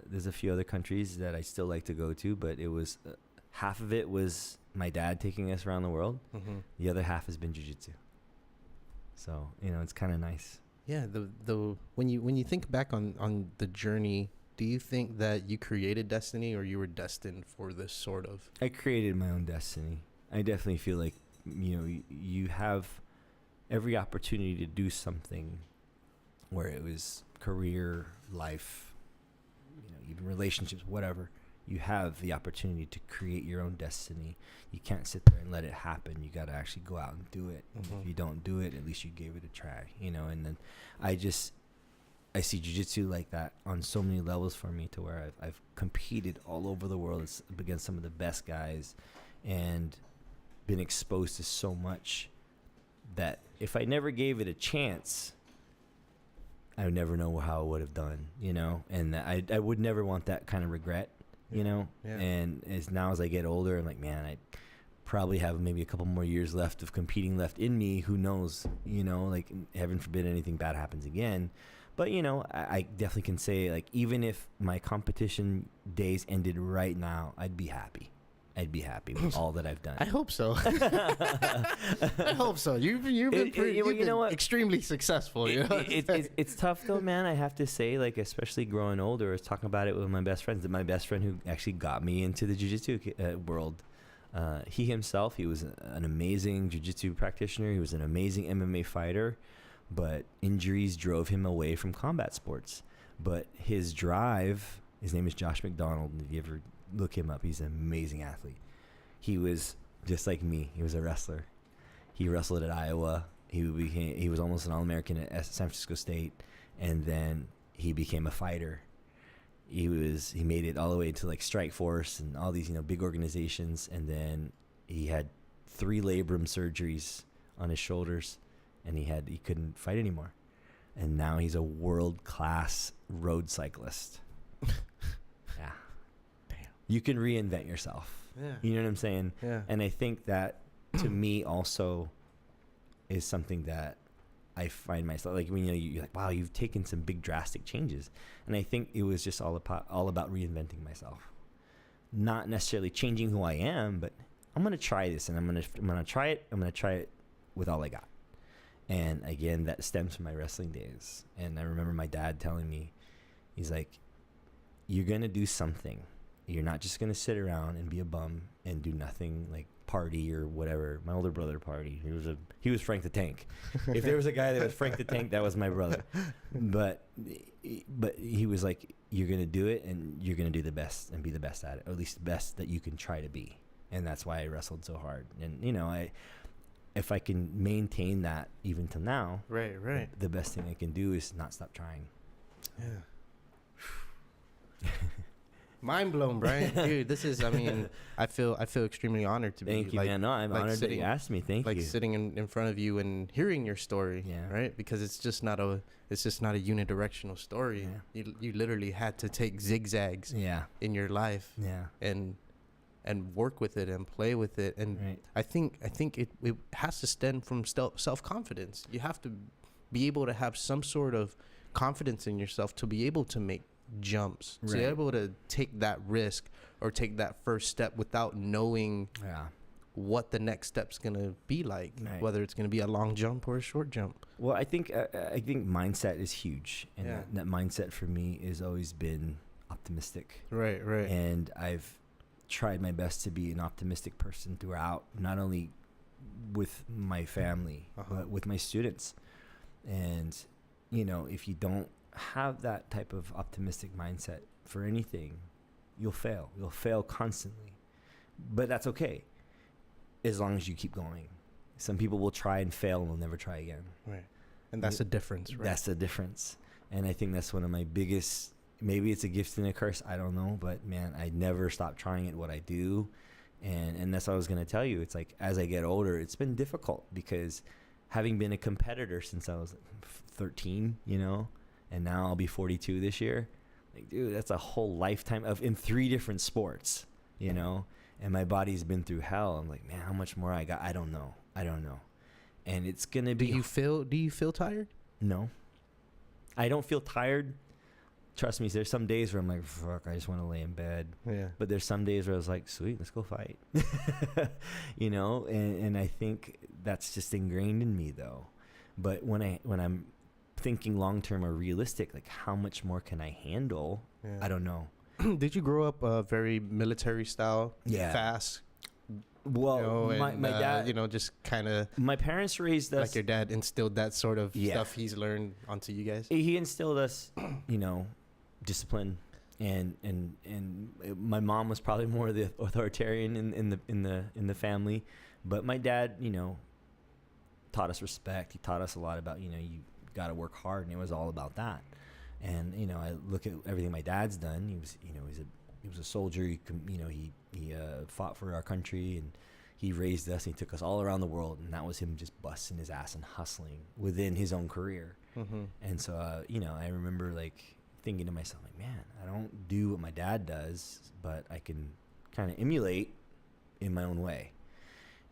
there's a few other countries that I still like to go to, but it was half of it was my dad taking us around the world. Mm-hmm. The other half has been jiu-jitsu. So, you know, it's kind of nice. Yeah, the when you think back on the journey, do you think that you created destiny or you were destined for this sort of? I created my own destiny. I definitely feel like, you know, you have every opportunity to do something, where it was career, life, you know, even relationships, whatever. You have the opportunity to create your own destiny. You can't sit there and let it happen. You got to actually go out and do it. Mm-hmm. If you don't do it, at least you gave it a try, you know. And then I see jiu-jitsu like that on so many levels for me, to where I've competed all over the world against some of the best guys and been exposed to so much that if I never gave it a chance, I would never know how I would have done, you know. And I would never want that kind of regret, you know. Yeah. And as I get older, I'm like, man, I probably have maybe a couple more years left of competing left in me. Who knows, you know, like heaven forbid anything bad happens again. But, you know, I definitely can say, like, even if my competition days ended right now, I'd be happy. I'd be happy with all that I've done. I hope so. I hope so. You've been extremely successful. You know? It's tough though, man. I have to say, like, especially growing older, I was talking about it with my best friends. My best friend who actually got me into the jiu-jitsu world. He himself, he was an amazing jiu-jitsu practitioner. He was an amazing MMA fighter, but injuries drove him away from combat sports. But his drive, his name is Josh McDonald. If you ever look him up, he's an amazing athlete. He was just like me. He was a wrestler. He wrestled at Iowa. He was almost an All-American at San Francisco State, and then he became a fighter. He made it all the way to like Strike Force and all these, you know, big organizations, and then he had 3 labrum surgeries on his shoulders, and he couldn't fight anymore. And now he's a world-class road cyclist. Yeah. You can reinvent yourself. Yeah. You know what I'm saying? Yeah. And I think that, to me, also is something that I find myself, like, when you're like, wow, you've taken some big drastic changes. And I think it was just all about reinventing myself. Not necessarily changing who I am, but I'm going to try this, and I'm going to try it. I'm going to try it with all I got. And again, that stems from my wrestling days. And I remember my dad telling me, he's like, you're going to do something. You're not just going to sit around and be a bum and do nothing, like party or whatever. My older brother party. He was Frank the Tank. If there was a guy that was Frank the Tank, that was my brother. But he was like, you're going to do it, and you're going to do the best and be the best at it, or at least the best that you can try to be. And that's why I wrestled so hard. And, you know, if I can maintain that even till now, right, the best thing I can do is not stop trying. Yeah. Mind blown, Bryant. Dude, this is, I mean, I feel extremely honored to be. Thank you, man. No, I'm honored that you asked me. Thank you. Like sitting in front of you and hearing your story, right? Because it's just not a unidirectional story. Yeah. You literally had to take zigzags in your life and work with it and play with it. And I think it has to stem from self-confidence. You have to be able to have some sort of confidence in yourself to be able to make jumps, to be able to take that risk or take that first step without knowing what the next step's gonna be like, whether it's gonna be a long jump or a short jump. Well, I think mindset is huge, and that mindset for me has always been optimistic. Right. And I've tried my best to be an optimistic person throughout, not only with my family but with my students. And, you know, if you don't have that type of optimistic mindset for anything, you'll fail constantly. But that's okay. as long as you keep going. Some people will try and fail and will never try again. Right. And that's the difference, right? That's the difference. And I think that's one of my biggest, maybe it's a gift and a curse, I don't know, but man, I never stop trying at what I do. And that's what I was going to tell you. It's like, as I get older, it's been difficult because having been a competitor since I was 13, you know, and now I'll be 42 this year. Like, dude, that's a whole lifetime in 3 different sports, you know, and my body's been through hell. I'm like, man, how much more I got? I don't know. And it's going to be. Do you feel tired? No. I don't feel tired. Trust me, there's some days where I'm like, fuck, I just want to lay in bed. Yeah. But there's some days where I was like, sweet, let's go fight. You know, and I think that's just ingrained in me though. But when I'm thinking long term or realistic, like how much more can I handle? Yeah. I don't know. Did you grow up very military style? Yeah. Fast? Well, my dad, you know, just kind of. My parents raised us. Like your dad instilled that sort of stuff he's learned onto you guys. He instilled us, you know, discipline, and my mom was probably more the authoritarian in the family, but my dad, you know, taught us respect. He taught us a lot about, you know, you got to work hard, and it was all about that. And you know, I look at everything my dad's done. He was, you know, he was a soldier. He fought for our country, and he raised us. And he took us all around the world, and that was him just busting his ass and hustling within his own career. Mm-hmm. And so, you know, I remember like thinking to myself, like, man, I don't do what my dad does, but I can kind of emulate in my own way.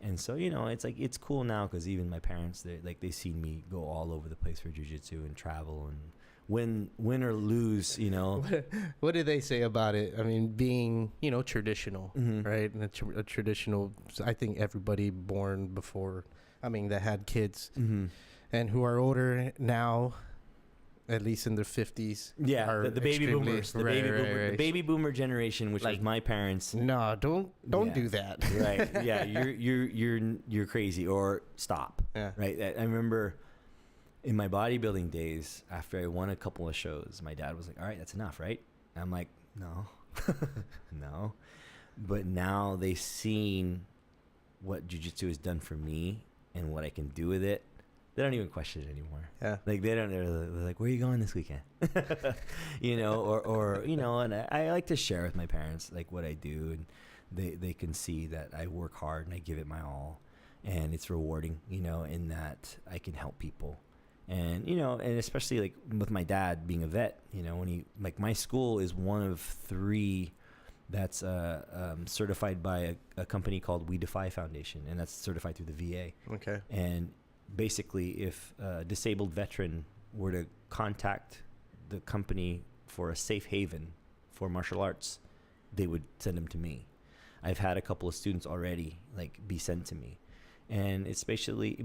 And so, you know, it's like, it's cool now because even my parents, they see me go all over the place for jiu-jitsu and travel and win or lose, you know. What do they say about it? I mean, being, you know, traditional, mm-hmm. right? And a traditional, I think everybody born before, I mean, that had kids mm-hmm. and who are older now, at least in their 50s. Yeah, the baby boomers. The baby boomer generation, which like, was my parents. No, don't do that. Right. Yeah, you're crazy, or stop. Yeah. Right. I remember in my bodybuilding days, after I won a couple of shows, my dad was like, all right, that's enough, right? And I'm like, no. No. But now they've seen what jiu-jitsu has done for me and what I can do with it. They don't even question it anymore. Yeah. Like they're like, where are you going this weekend? You know, or you know, and I like to share with my parents like what I do, and they can see that I work hard and I give it my all, and it's rewarding, you know, in that I can help people. And, you know, and especially like with my dad being a vet, you know, when he, like my school is one of 3 that's certified by a company called We Defy Foundation, and that's certified through the VA. Okay. And basically, if a disabled veteran were to contact the company for a safe haven for martial arts, they would send them to me. I've had a couple of students already like be sent to me. And it's basically,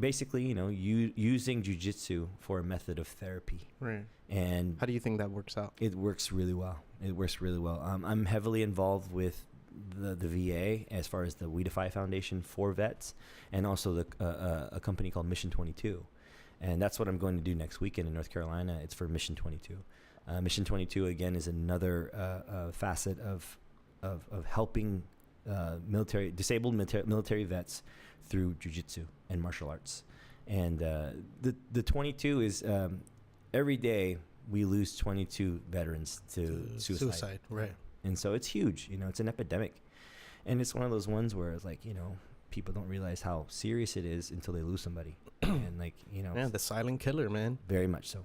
you know, using jiu-jitsu for a method of therapy. Right. And how do you think that works out? It works really well. I'm heavily involved with the VA as far as the We Defy Foundation for vets, and also a company called Mission 22. And that's what I'm going to do next weekend in North Carolina. It's for Mission 22. Mission 22, again, is another facet of helping disabled military vets through jiu-jitsu and martial arts. And the 22 is every day we lose 22 veterans to suicide. Right. And so it's huge, you know, it's an epidemic. And it's one of those ones where it's like, you know, people don't realize how serious it is until they lose somebody. And like, you know, the silent killer, man. Very much so.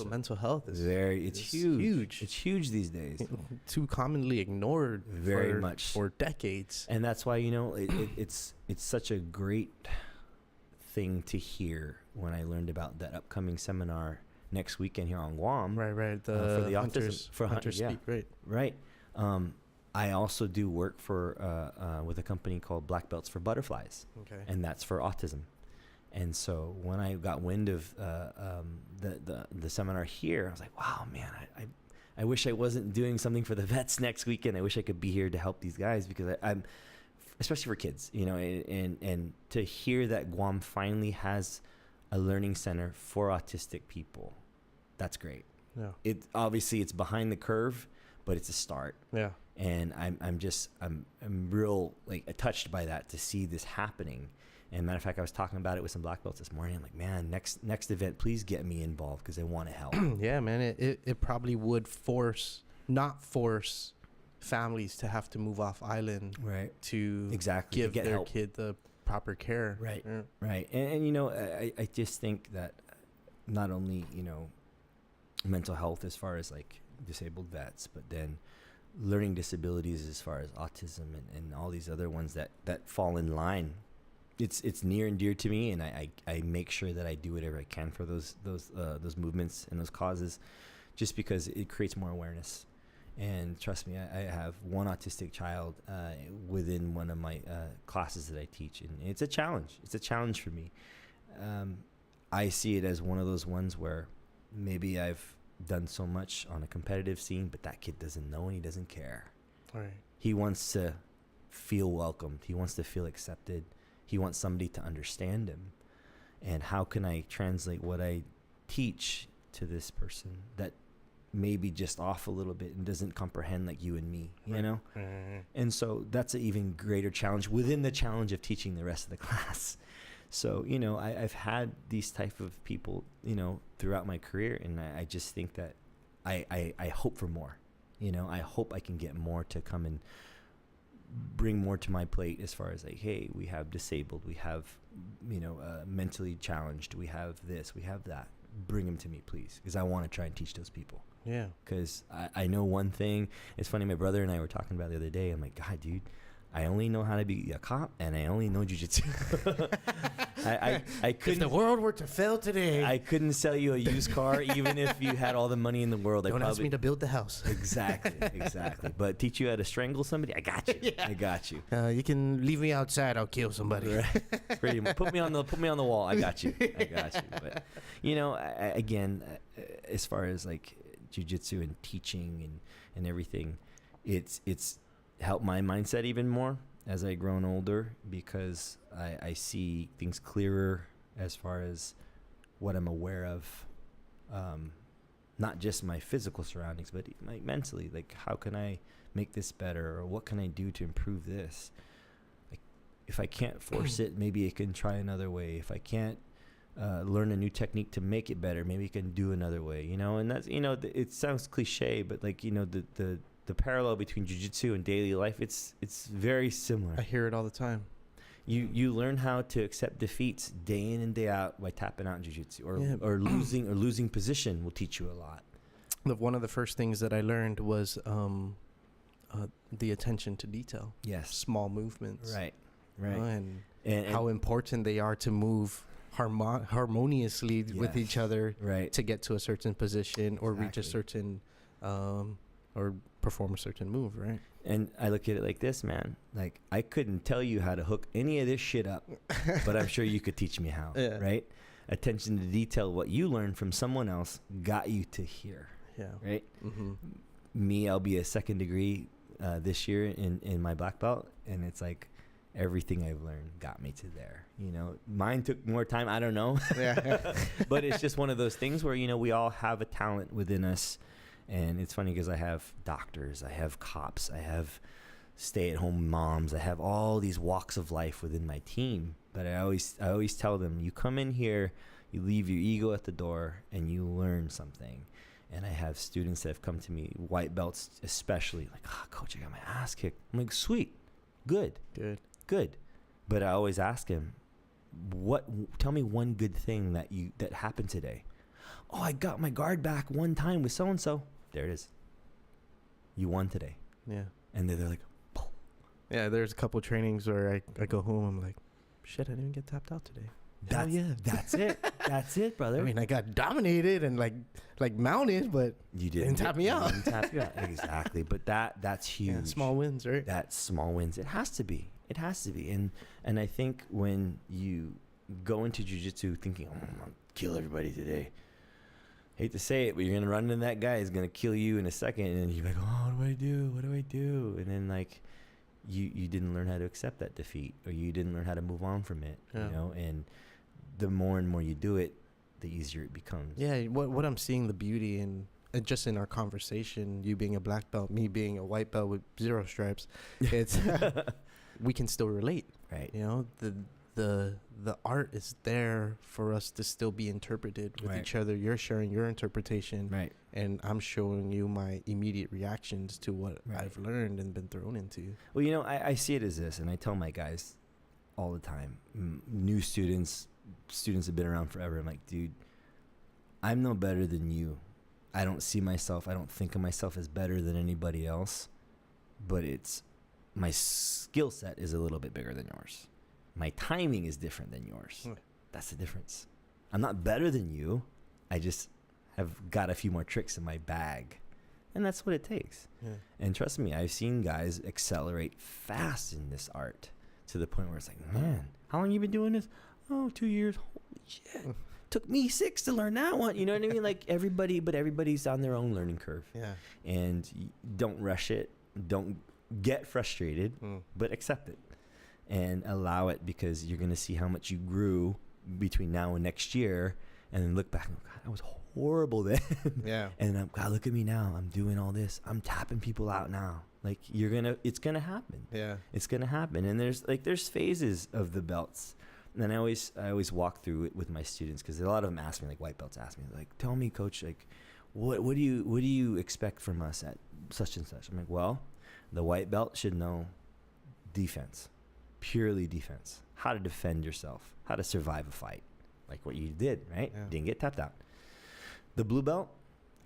Mental health is it's huge. It's huge these days. Too commonly ignored very much for decades. And that's why, you know, it's such a great thing to hear when I learned about that upcoming seminar next weekend here on Guam. Right. For the autism for hunters, speak, right. I also do work for with a company called Black Belts for Butterflies. Okay. And that's for autism. And so when I got wind of the seminar here, I was like, wow, man, I wish I wasn't doing something for the vets next weekend. I wish I could be here to help these guys, because I'm, especially for kids, you know, and to hear that Guam finally has a learning center for autistic people, that's great. Yeah. Obviously it's behind the curve, but it's a start. Yeah. And I'm real like touched by that, to see this happening. And matter of fact, I was talking about it with some black belts this morning. I'm like, man, next event, please get me involved, because I want to help. Yeah, man. It probably would not force families to have to move off island, right? To exactly give to their help. kid the proper care, right? Yeah. Right. And you know, I just think that not only, you know, mental health as far as like disabled vets, but then learning disabilities as far as autism and all these other ones that fall in line. It's near and dear to me, and I make sure that I do whatever I can for those movements and those causes, just because it creates more awareness. And trust me, I have one autistic child within one of my classes that I teach, and it's a challenge. It's a challenge for me. I see it as one of those ones where maybe I've done so much on a competitive scene, but that kid doesn't know and he doesn't care. Right. He wants to feel welcomed. He wants to feel accepted. He wants somebody to understand him. And how can I translate what I teach to this person that maybe just off a little bit and doesn't comprehend like you and me, you know? And so that's an even greater challenge within the challenge of teaching the rest of the class. So, you know, I've had these type of people, you know, throughout my career, and I just think that I hope for more. You know, I hope I can get more to come and bring more to my plate as far as like, hey, we have disabled, we have, you know, mentally challenged, we have this, we have that. Bring them to me, please, because I want to try and teach those people. Yeah. Because I know one thing. It's funny, my brother and I were talking about it the other day. I'm like, God, dude, I only know how to be a cop, and I only know jiu-jitsu. I couldn't. If the world were to fail today, I couldn't sell you a used car, even if you had all the money in the world. Don't ask me to build the house. Exactly. But teach you how to strangle somebody, I got you. Yeah. I got you. You can leave me outside, I'll kill somebody. Right. Pretty much. Put me on the wall. I got you. But you know, again, as far as like jiu-jitsu and teaching and everything, it's helped my mindset even more as I grown older, because I see things clearer as far as what I'm aware of, not just my physical surroundings, but like mentally, like how can I make this better, or what can I do to improve this? Like if I can't force it, maybe I can try another way. If I can't learn a new technique to make it better, maybe I can do another way, you know? And that's, you know, it sounds cliche, but like, you know, the parallel between jiu-jitsu and daily life, it's very similar. I hear it all the time. You learn how to accept defeats day in and day out by tapping out in jiu-jitsu, or losing position will teach you a lot. One of the first things that I learned was the attention to detail. Yes. Small movements. Right. And how important they are to move harmoniously with each other, right, to get to a certain position or reach a certain or perform a certain move, right? And I look at it like this, man. Like, I couldn't tell you how to hook any of this shit up, but I'm sure you could teach me how, right? Attention to detail, what you learned from someone else got you to here, right? Mm-hmm. Me, I'll be a second degree this year in my black belt, and it's like everything I've learned got me to there. You know, mine took more time. I don't know. But it's just one of those things where, you know, we all have a talent within us. And it's funny because I have doctors, I have cops, I have stay-at-home moms, I have all these walks of life within my team. But I always tell them, you come in here, you leave your ego at the door, and you learn something. And I have students that have come to me, white belts especially, like, coach, I got my ass kicked. I'm like, sweet, good. But I always ask him, tell me one good thing that happened today. Oh, I got my guard back one time with so-and-so. There it is. You won today. Yeah. And they're like, Poof. Yeah, there's a couple trainings where I go home, I'm like, shit, I didn't get tapped out today. That's it. That's it, brother. I mean, I got dominated and like mounted, but you didn't tap me out. Didn't tap you out. Exactly. But that's huge. Yeah, small wins, right? That's small wins. It has to be. And I think when you go into jiu-jitsu thinking, I'm going to kill everybody today. Hate to say it, but you're going to run into that guy who's going to kill you in a second. And you're like, oh, what do I do? And then, like, you didn't learn how to accept that defeat, or you didn't learn how to move on from it, you know? And the more and more you do it, the easier it becomes. Yeah, what I'm seeing the beauty in just in our conversation, you being a black belt, me being a white belt with 0 stripes, it's we can still relate, right? You know, the art is there for us to still be interpreted with each other. You're sharing your interpretation, right? And I'm showing you my immediate reactions to what I've learned and been thrown into. Well, you know, I see it as this, and I tell my guys all the time, new students have been around forever. I'm like, dude, I'm no better than you. I don't think of myself as better than anybody else, but it's my skill set is a little bit bigger than yours. My timing is different than yours. That's the difference. I'm not better than you. I just have got a few more tricks in my bag. And that's what it takes. Yeah. And trust me, I've seen guys accelerate fast in this art to the point where it's like, man, how long you been doing this? Oh, 2 years. Holy shit. Took me 6 to learn that one. You know what I mean? Like everybody's on their own learning curve. Yeah. And don't rush it. Don't get frustrated, but accept it. And allow it, because you're going to see how much you grew between now and next year, and then look back and go, God, I was horrible then. Yeah. And God, look at me now. I'm doing all this. I'm tapping people out now. Like it's going to happen. Yeah. It's going to happen. And there's phases of the belts. And I always walk through it with my students, because a lot of them ask me, like white belts ask me, like, tell me, coach, like, what do you expect from us at such and such? I'm like, well, the white belt should know defense. Purely defense, how to defend yourself, how to survive a fight, like what you did, right? Yeah. Didn't get tapped out. The blue belt,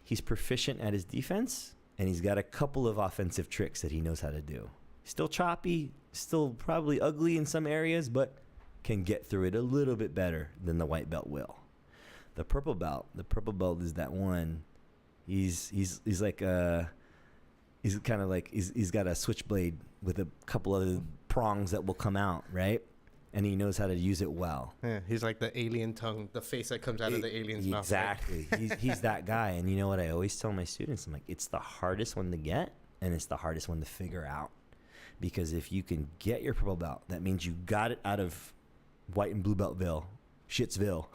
he's proficient at his defense, and he's got a couple of offensive tricks that he knows how to do. Still choppy, still probably ugly in some areas, but can get through it a little bit better than the white belt will. The purple belt is that one. He's like he's kind of like he's got a switchblade with a couple of prongs that will come out, right? And he knows how to use it well. Yeah, he's like the alien tongue, the face that comes out of the alien's mouth. Exactly. Right? he's that guy. And you know what I always tell my students? I'm like, it's the hardest one to get, and it's the hardest one to figure out. Because if you can get your purple belt, that means you got it out of white and blue beltville, Shitsville,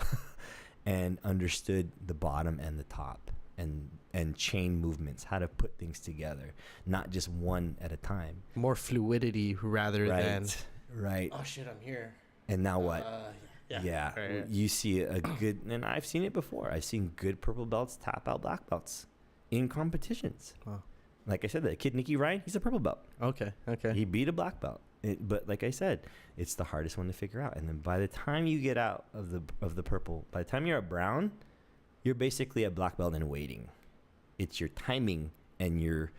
and understood the bottom and the top, and chain movements, how to put things together, not just one at a time. More fluidity rather than... Right. Oh, shit, I'm here. And now what? Yeah. Right. You see a good... And I've seen it before. I've seen good purple belts tap out black belts in competitions. Wow. Like I said, that kid Nicky Ryan, he's a purple belt. Okay. He beat a black belt. But like I said, it's the hardest one to figure out. And then by the time you get out of the purple, by the time you're a brown, you're basically a black belt in waiting. It's your timing and your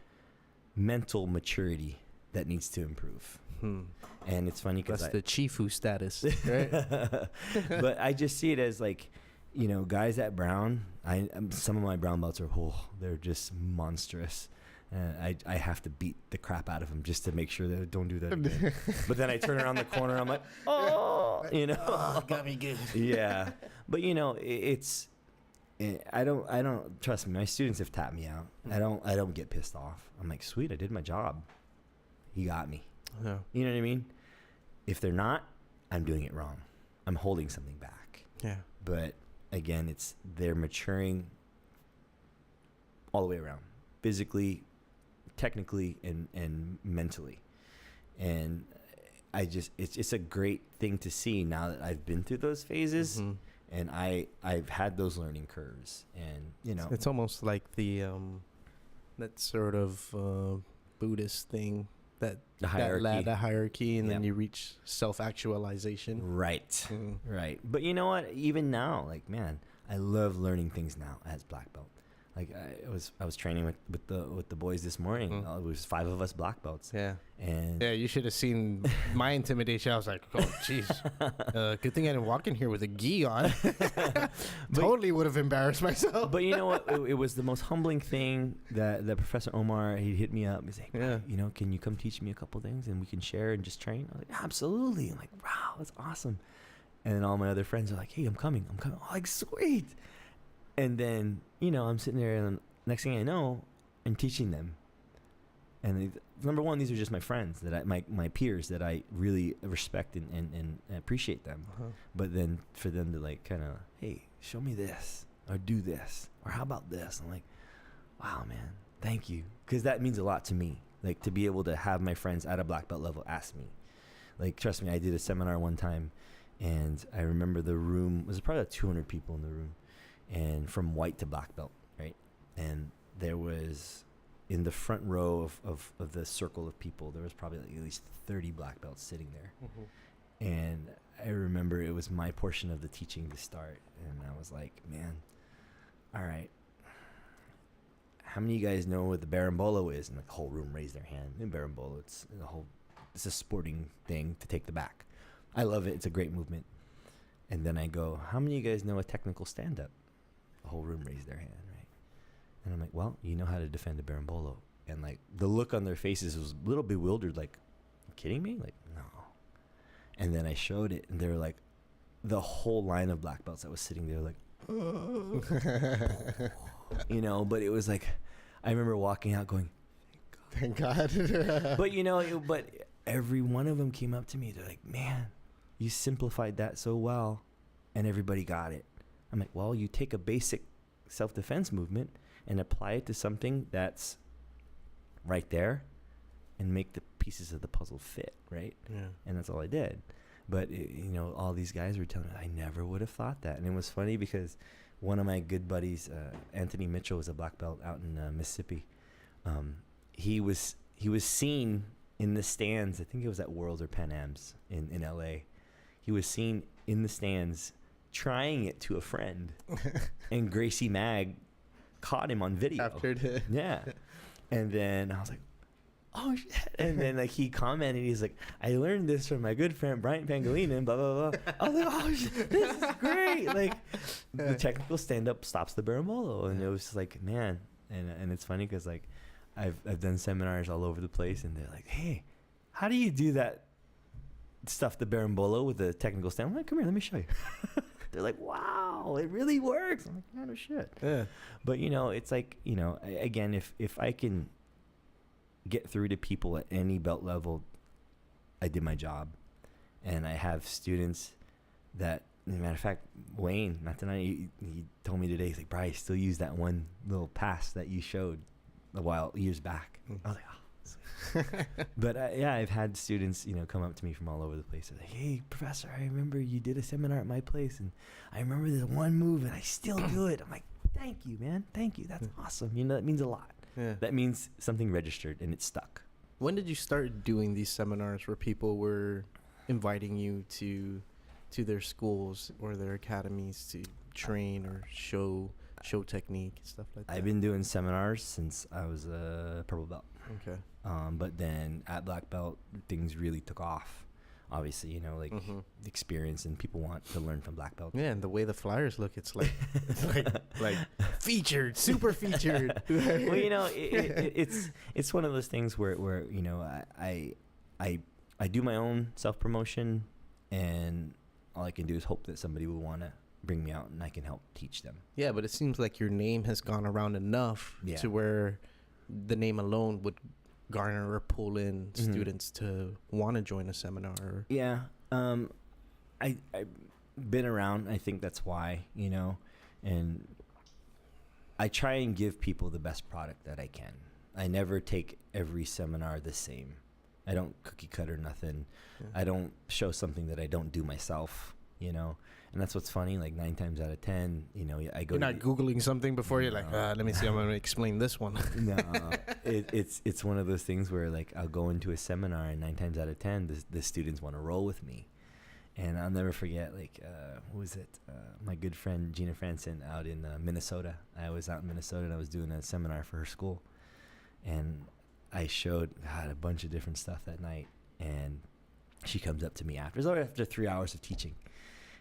mental maturity that needs to improve. And it's funny because that's the Chifu status, right? But I just see it as like, you know, guys at brown. Some of my brown belts are they're just monstrous. I have to beat the crap out of them just to make sure that I don't do that again. But then I turn around the corner, I'm like, you know, got me good. Yeah, but you know, I don't trust me. My students have tapped me out. I don't get pissed off. I'm like, sweet, I did my job. He got me. Yeah. You know what I mean? If they're not, I'm doing it wrong. I'm holding something back. Yeah. But again, they're maturing all the way around, physically, technically, and mentally. And it's a great thing to see now that I've been through those phases. Mm-hmm. And I've had those learning curves, and you know, it's almost like the that sort of Buddhist thing, that the hierarchy, and then you reach self-actualization. Right. Right. But you know what? Even now, like, man, I love learning things now as black belt. Like I was training with the boys this morning. It was 5 of us black belts. Yeah. And you should have seen my intimidation. I was like, oh jeez. Good thing I didn't walk in here with a gi on. Totally would have embarrassed myself. But you know what? It was the most humbling thing that Professor Omar, he hit me up. He's like, you know, can you come teach me a couple things and we can share and just train? I was like, absolutely. I'm like, wow, that's awesome. And then all my other friends are like, hey, I'm coming. I'm like, sweet. And then, you know, I'm sitting there, and next thing I know, I'm teaching them. And number one, these are just my friends, my peers that I really respect and appreciate them. Uh-huh. But then for them to like kind of, hey, show me this, or do this, or how about this? I'm like, wow, man, thank you. Because that means a lot to me. Like, to be able to have my friends at a black belt level ask me. Like, trust me, I did a seminar one time, and I remember the room was probably about 200 people in the room, and from white to black belt, right? And there was, in the front row of the circle of people, there was probably like at least 30 black belts sitting there. Mm-hmm. And I remember it was my portion of the teaching to start, and I was like, man, all right, how many of you guys know what the berimbolo is? And the whole room raised their hand. And berimbolo, it's a sporting thing to take the back. I love it. It's a great movement. And then I go, how many of you guys know a technical stand-up? The whole room raised their hand, right? And I'm like, well, you know how to defend a berimbolo. And like the look on their faces was a little bewildered, like, you kidding me? Like, no. And then I showed it, and they were like, the whole line of black belts that was sitting there, like, you know, but it was like, I remember walking out going, thank God. But you know, but every one of them came up to me. They're like, man, you simplified that so well, and everybody got it. I'm like, well, you take a basic self-defense movement and apply it to something that's right there and make the pieces of the puzzle fit, right? Yeah. And that's all I did. But, you know, all these guys were telling me, I never would have thought that. And it was funny because one of my good buddies, Anthony Mitchell, was a black belt out in Mississippi. He was seen in the stands. I think it was at Worlds or Pan Ams in L.A. He was seen in the stands trying it to a friend. And Gracie Mag caught him on video. Captured it. Yeah. And then I was like, oh shit. And then like he commented, he's like, I learned this from my good friend Bryant Pangelinan, blah blah blah. I was like, oh shit, this is great. Like the technical stand up stops the berimbolo. And it was just like, man. And it's funny because like I've done seminars all over the place, and they're like, hey, how do you do that stuff, the berimbolo with the technical stand? I'm like, come here, let me show you. They're like, wow, it really works. I'm like, yeah, no shit. Yeah. But you know, it's like, you know, again, if I can get through to people at any belt level, I did my job. And I have students that, as a matter of fact, Wayne, not tonight, he told me today, he's like, Bri, I still use that one little pass that you showed years back. I was like, oh. But yeah, I've had students, you know, come up to me from all over the place. They're like, hey, professor, I remember you did a seminar at my place, and I remember this one move, and I still do it. I'm like, thank you, man. Thank you. That's awesome. You know, that means a lot. Yeah. That means something registered and it stuck. When did you start doing these seminars where people were inviting you to their schools or their academies to train or show technique, stuff like that? I've been doing seminars since I was a purple belt. Okay. But then at black belt, things really took off. Obviously, you know, like experience, and people want to learn from black belts. Yeah, and the way the flyers look, it's like featured, super featured. Well, you know, it's one of those things where you know, I do my own self promotion, and all I can do is hope that somebody will want to bring me out and I can help teach them. Yeah, but it seems like your name has gone around enough to where the name alone would garner or pull in students to want to join a seminar. Yeah. I've been around. I think that's why, you know, and I try and give people the best product that I can. I never take every seminar the same. I don't cookie cutter nothing. Yeah. I don't show something that I don't do myself, you know. And that's what's funny, like 9 times out of 10, you know, I go. You're not Googling something before you're like, let me see, I'm going to explain this one. No, it's one of those things where like I'll go into a seminar and 9 times out of 10, the students want to roll with me. And I'll never forget, like, who was it? My good friend Gina Franson out in Minnesota. I was out in Minnesota and I was doing a seminar for her school. And I showed a bunch of different stuff that night. And she comes up to me after. It was after 3 hours of teaching.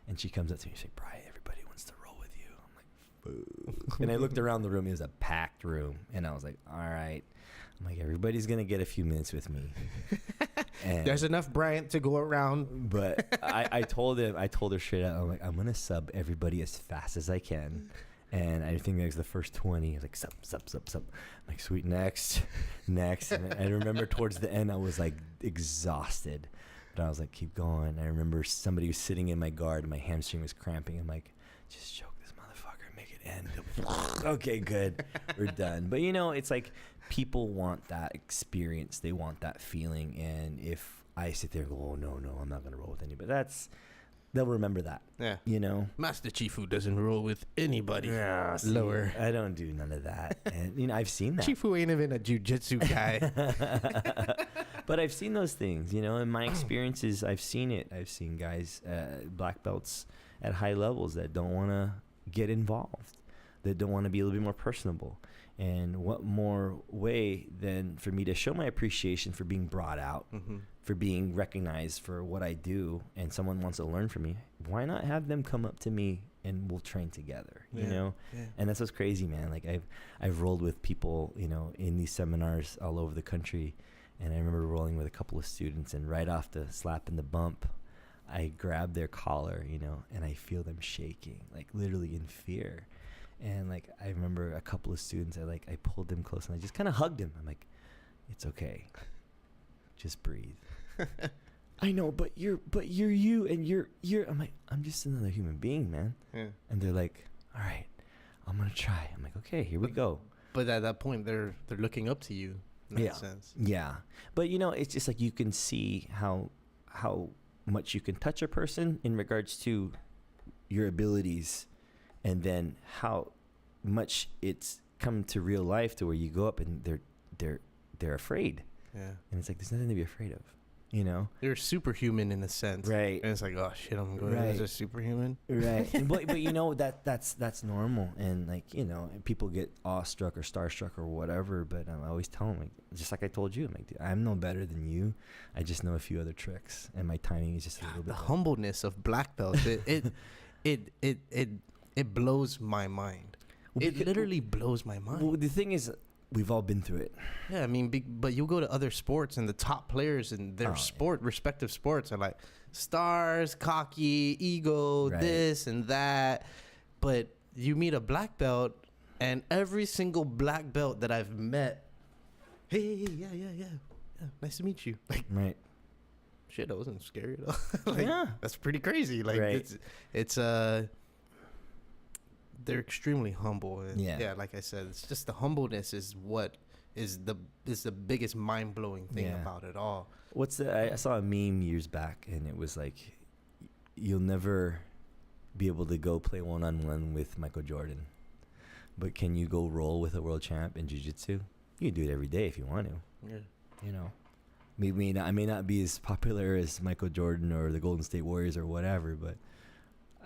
And she comes up to me and she's like, Bri, everybody wants to roll with you. I'm like, boo. And I looked around the room. It was a packed room. And I was like, all right. I'm like, everybody's going to get a few minutes with me. And there's enough Bryant to go around. But I told her straight out, I'm like, I'm going to sub everybody as fast as I can. And I think that was the first 20. I was like, sub. I'm like, sweet, next. And I remember towards the end, I was like exhausted. But I was like, keep going. I remember somebody was sitting in my guard and my hamstring was cramping. I'm like, just choke this motherfucker, make it end. Okay, good. We're done. But, it's like people want that experience. They want that feeling. And if I sit there and go, oh, no, I'm not going to roll with anybody. They'll remember that. Yeah. Master Chifu doesn't roll with anybody. Yeah, lower. I don't do none of that. And, I've seen that. Chifu ain't even a jiu-jitsu guy. But I've seen those things, in my experiences. I've seen it. I've seen guys, black belts at high levels that don't want to get involved, that don't want to be a little bit more personable. And what more way than for me to show my appreciation for being brought out, for being recognized for what I do, and someone wants to learn from me, why not have them come up to me and we'll train together, you know? Yeah. And that's what's crazy, man. Like I've rolled with people, in these seminars all over the country. And I remember rolling with a couple of students, and right off the slap and the bump, I grab their collar, and I feel them shaking, like literally in fear. And like I remember a couple of students, I pulled them close and I just kind of hugged them. I'm like, it's okay, just breathe. I know, but you're you, and you're. I'm like, I'm just another human being, man. Yeah. And they're like, all right, I'm gonna try. I'm like, okay, here we go. But at that point, they're looking up to you. In that sense. Yeah. But it's just like you can see how much you can touch a person in regards to your abilities, and then how much it's come to real life to where you go up and they're afraid. Yeah. And it's like there's nothing to be afraid of. They're superhuman in a sense, right? And it's like, oh shit, I'm going as a superhuman, right? but that's normal, and people get awestruck or starstruck or whatever. But I always tell them, just like I told you, dude, I'm no better than you. I just know a few other tricks, and my timing is just a little bit. The humbleness of black belts, it blows my mind. It literally blows my mind. Well, the thing is, we've all been through it. Yeah, I mean, but you go to other sports, and the top players in their respective sports are like stars, cocky, ego, this and that. But you meet a black belt, and every single black belt that I've met, hey, yeah, nice to meet you. Like, right. Shit, that wasn't scary at all. That's pretty crazy. Like, it's they're extremely humble. And like I said, it's just the humbleness is what is the biggest mind-blowing thing about it all. I saw a meme years back, and it was like, you'll never be able to go play one-on-one with Michael Jordan, but can you go roll with a world champ in jiu-jitsu? You can do it every day if you want to. Yeah. I may not be as popular as Michael Jordan or the Golden State Warriors or whatever, but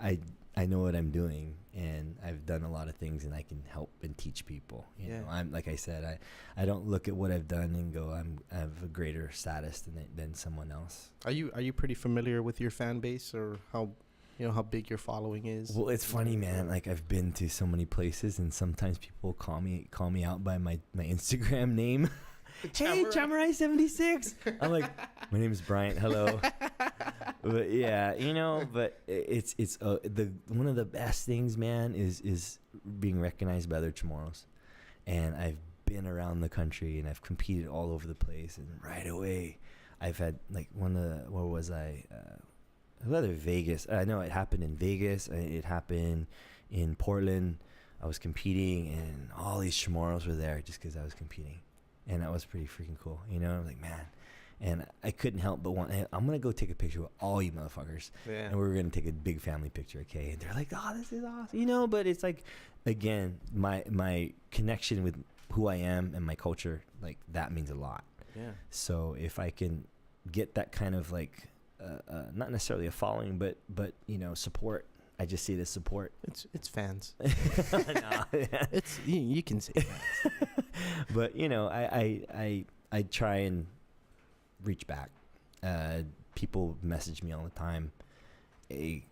I know what I'm doing, and I've done a lot of things, and I can help and teach people. You know, I'm like I said, I don't look at what I've done and go, I have a greater status than someone else. Are you pretty familiar with your fan base, or how big your following is? Well, it's funny, man. Like, I've been to so many places, and sometimes people call me out by my Instagram name. Hey, Chamurai 76. I'm like, my name is Bryant. Hello. But yeah, but it's one of the best things, man, is being recognized by other Chamorros. And I've been around the country, and I've competed all over the place, and right away I've had like where was I? Whether Vegas. I know it happened in Vegas. It happened in Portland. I was competing, and all these Chamorros were there just because I was competing. And that was pretty freaking cool, I'm like, man. And I couldn't help but want, hey, I'm going to go take a picture with all you motherfuckers. Yeah. And we're going to take a big family picture, okay? And they're like, oh, this is awesome. But it's like, again, my connection with who I am and my culture, like, that means a lot. Yeah. So if I can get that kind of, like, not necessarily a following, but support. I just see it as support. It's fans. It's you can say fans. But I try and reach back. People message me all the time. Hey,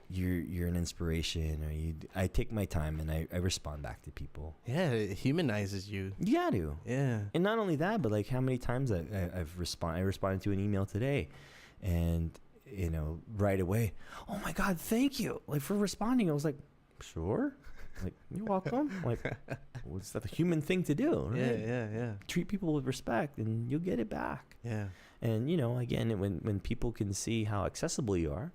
you're an inspiration, or I take my time and I respond back to people. Yeah, it humanizes you. You got to. Yeah. And not only that, but like how many times I responded to an email today, and right away, oh my God, thank you, like, for responding. I was like, sure, like, you're welcome. Like, well, it's the human thing to do, right? Yeah. Treat people with respect, and you'll get it back. Yeah. And again, when people can see how accessible you are,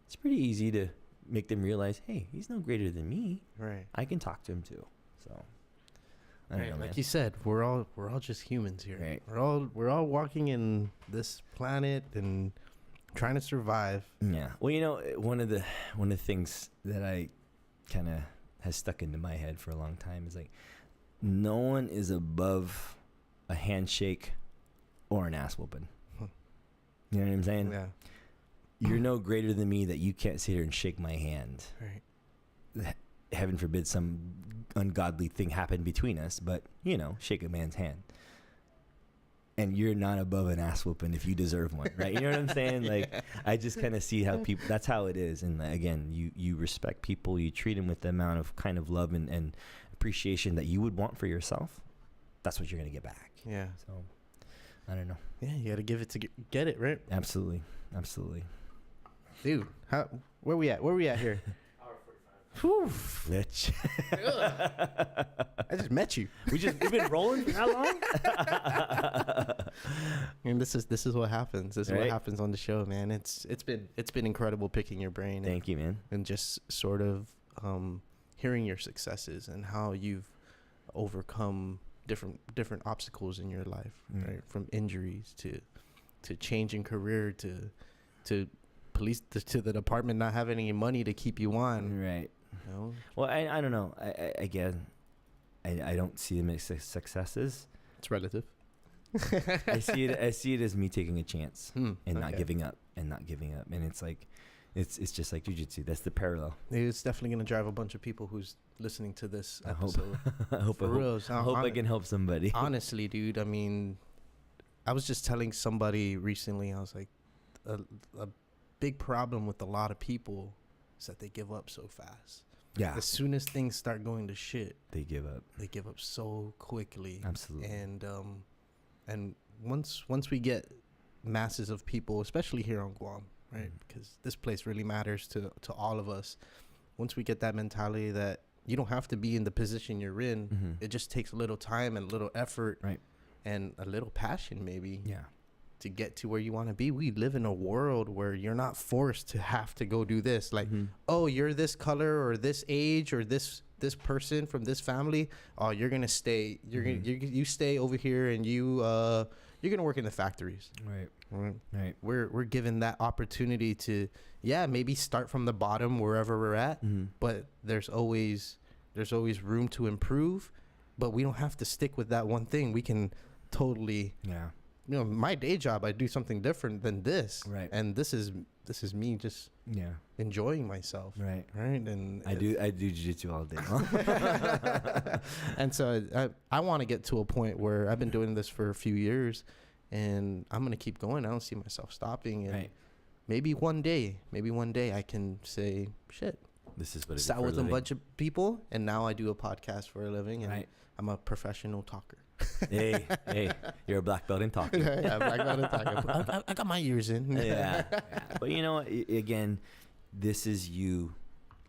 it's pretty easy to make them realize, hey, he's no greater than me. Right. I can talk to him too. So I don't know, Like man. you said, we're all just humans here. Right. We're all walking in this planet and trying to survive. Yeah. Well, one of the things that I kind of has stuck into my head for a long time is like, no one is above a handshake or an ass whooping. You know what I'm saying? Yeah. You're no greater than me that you can't sit here and shake my hand. Right. Heaven forbid some ungodly thing happen between us, but, shake a man's hand. And you're not above an ass whooping if you deserve one, right? You know what I'm saying? Like, I just kind of see how people, that's how it is. And again, you respect people, you treat them with the amount of kind of love and appreciation that you would want for yourself. That's what you're going to get back. Yeah. So, I don't know. Yeah, you got to give it to get it, right? Absolutely. Dude, where we at here? Hour 45. Whew. Bitch. I just met you. We've been rolling for how long? And this is what happens. This is Right. what happens on the show, man. It's been incredible picking your brain. Thank you, man. And just sort of hearing your successes and how you've overcome different obstacles in your life, right? From injuries to changing career to police to the department not having any money to keep you on. Right. You know? Well, I don't know. I don't see them as successes. It's relative. I see it as me taking a chance and not Okay. giving up. And it's like, it's just like jiu-jitsu. That's the parallel. It's definitely going to drive a bunch of people who's listening to this I hope. episode. I hope I can help somebody. Honestly, dude, I mean, I was just telling somebody recently, I was like, a big problem with a lot of people is that they give up so fast. Yeah. As soon as things start going to shit, They give up. they give up so quickly. Absolutely. And once we get masses of people, especially here on Guam, right? Because this place really matters to all of us. Once we get that mentality that you don't have to be in the position you're in, it just takes a little time and a little effort, Right. and a little passion maybe Yeah. to get to where you want to be. We live in a world where you're not forced to have to go do this. Like, oh, you're this color or this age or this person from this family. Oh, you're gonna stay. You stay over here and you're gonna work in the factories. Right. We're given that opportunity to maybe start from the bottom wherever we're at, but there's always room to improve. But we don't have to stick with that one thing. We can totally my day job, I do something different than this, Right. And this is me just enjoying myself, Right. And I do jiu-jitsu all day long. and so I want to get to a point where I've been doing this for a few years and I'm gonna keep going. I don't see myself stopping, and Right. maybe one day I can say, shit, This is what I do sat for a with a living. bunch of people and now I do a podcast for a living, and Right. I'm a professional talker. hey, you're a black belt in talking. Yeah, black belt in talking. I got my ears in. Yeah. But you know what? Again, this is you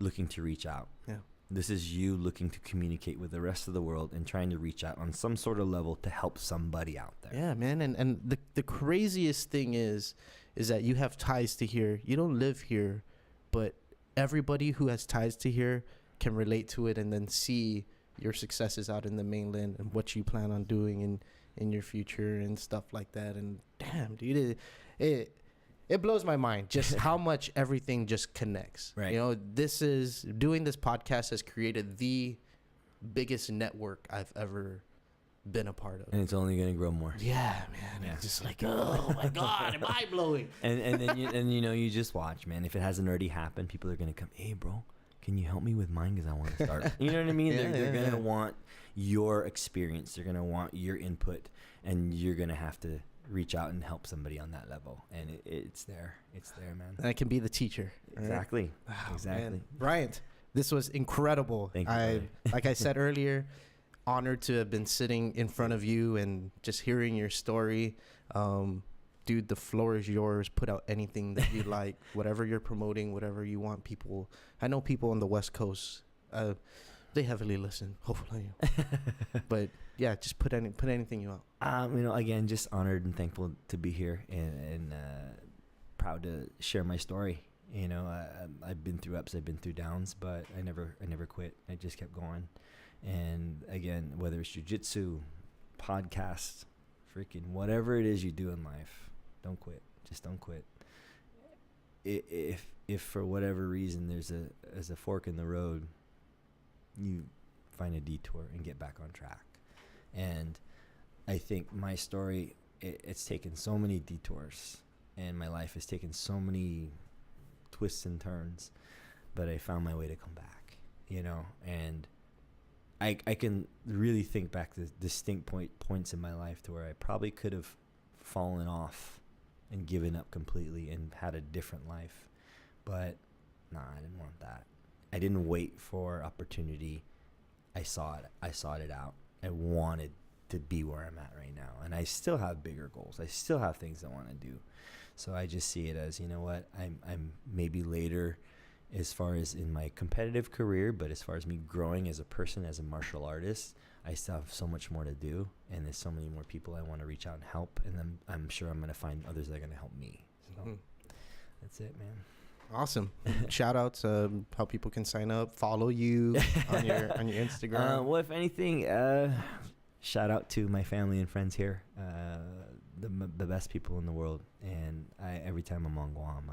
looking to reach out. Yeah. This is you looking to communicate with the rest of the world and trying to reach out on some sort of level to help somebody out there. Yeah, man. And the craziest thing is that you have ties to here. You don't live here, but everybody who has ties to here can relate to it and then see your successes out in the mainland and what you plan on doing in your future and stuff like that. And damn, dude, it blows my mind just how much everything just connects. Right. You know, doing this podcast has created the biggest network I've ever been a part of. And it's only going to grow more. Yeah, man. Yeah. It's just like, oh my God, mind blowing. And then you just watch, man. If it hasn't already happened, people are going to come, hey, bro, can you help me with mine? Because I want to start. You know what I mean? They're going to want your experience. They're going to want your input. And you're going to have to reach out and help somebody on that level. And it's there. It's there, man. And I can be the teacher. Exactly. Right? Wow, Exactly. Man. Bryant, this was incredible. Thank you, brother. Like I said earlier, honored to have been sitting in front of you and just hearing your story. Dude, the floor is yours. Put out anything that you like, whatever you're promoting, whatever you want people. I know people on the West Coast, they heavily listen, hopefully. But yeah, just put anything you want. Again, just honored and thankful to be here and proud to share my story. You know, I've been through ups, I've been through downs, but I never quit. I just kept going. And again, whether it's jiu-jitsu, podcast, freaking whatever it is you do in life, don't quit. Just don't quit. If for whatever reason there's a fork in the road, you find a detour and get back on track. And I think my story, it's taken so many detours, and my life has taken so many twists and turns, but I found my way to come back, you know. And I can really think back to distinct points in my life to where I probably could have fallen off and given up completely and had a different life. But nah, I didn't want that. I didn't wait for opportunity. I sought it out. I wanted to be where I'm at right now. And I still have bigger goals. I still have things I want to do. So I just see it as, you know what, I'm maybe later as far as in my competitive career, but as far as me growing as a person, as a martial artist, I still have so much more to do, and there's so many more people I want to reach out and help, and then I'm sure I'm going to find others that are going to help me. So that's it, man. Awesome. Shout outs, how people can sign up, follow you on your Instagram. Well, if anything, shout out to my family and friends here, the best people in the world. And every time I'm on Guam,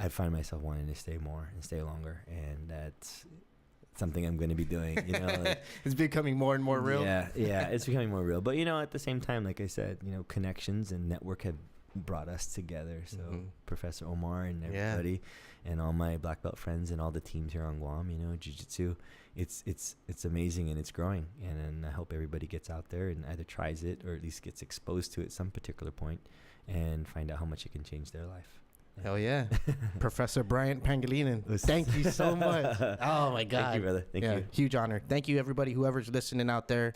I find myself wanting to stay more and stay longer, and that's something I'm going to be doing. You know, like, it's becoming more and more real. Yeah, it's becoming more real. But you know, at the same time, like I said, you know, connections and network have brought us together. So Professor Omar and everybody, and all my black belt friends and all the teams here on Guam, you know, jiu-jitsu, it's amazing, and it's growing, and I hope everybody gets out there and either tries it or at least gets exposed to it at some particular point and find out how much it can change their life. Hell yeah. Professor Bryant Pangelinan, thank you so much. Oh my God. Thank you, brother. Thank you. Huge honor. Thank you, everybody, whoever's listening out there.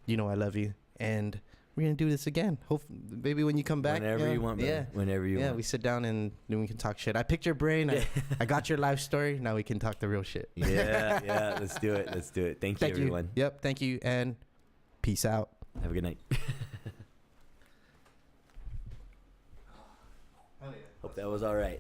You know I love you, and we're gonna do this again. Maybe when you come back. Whenever you want, brother. Yeah. Whenever you want. Yeah, we sit down and then we can talk shit. I picked your brain. I got your life story. Now we can talk the real shit. Yeah. Let's do it. Thank you, everyone. Yep. Thank you, and peace out. Have a good night. Hope that was all right.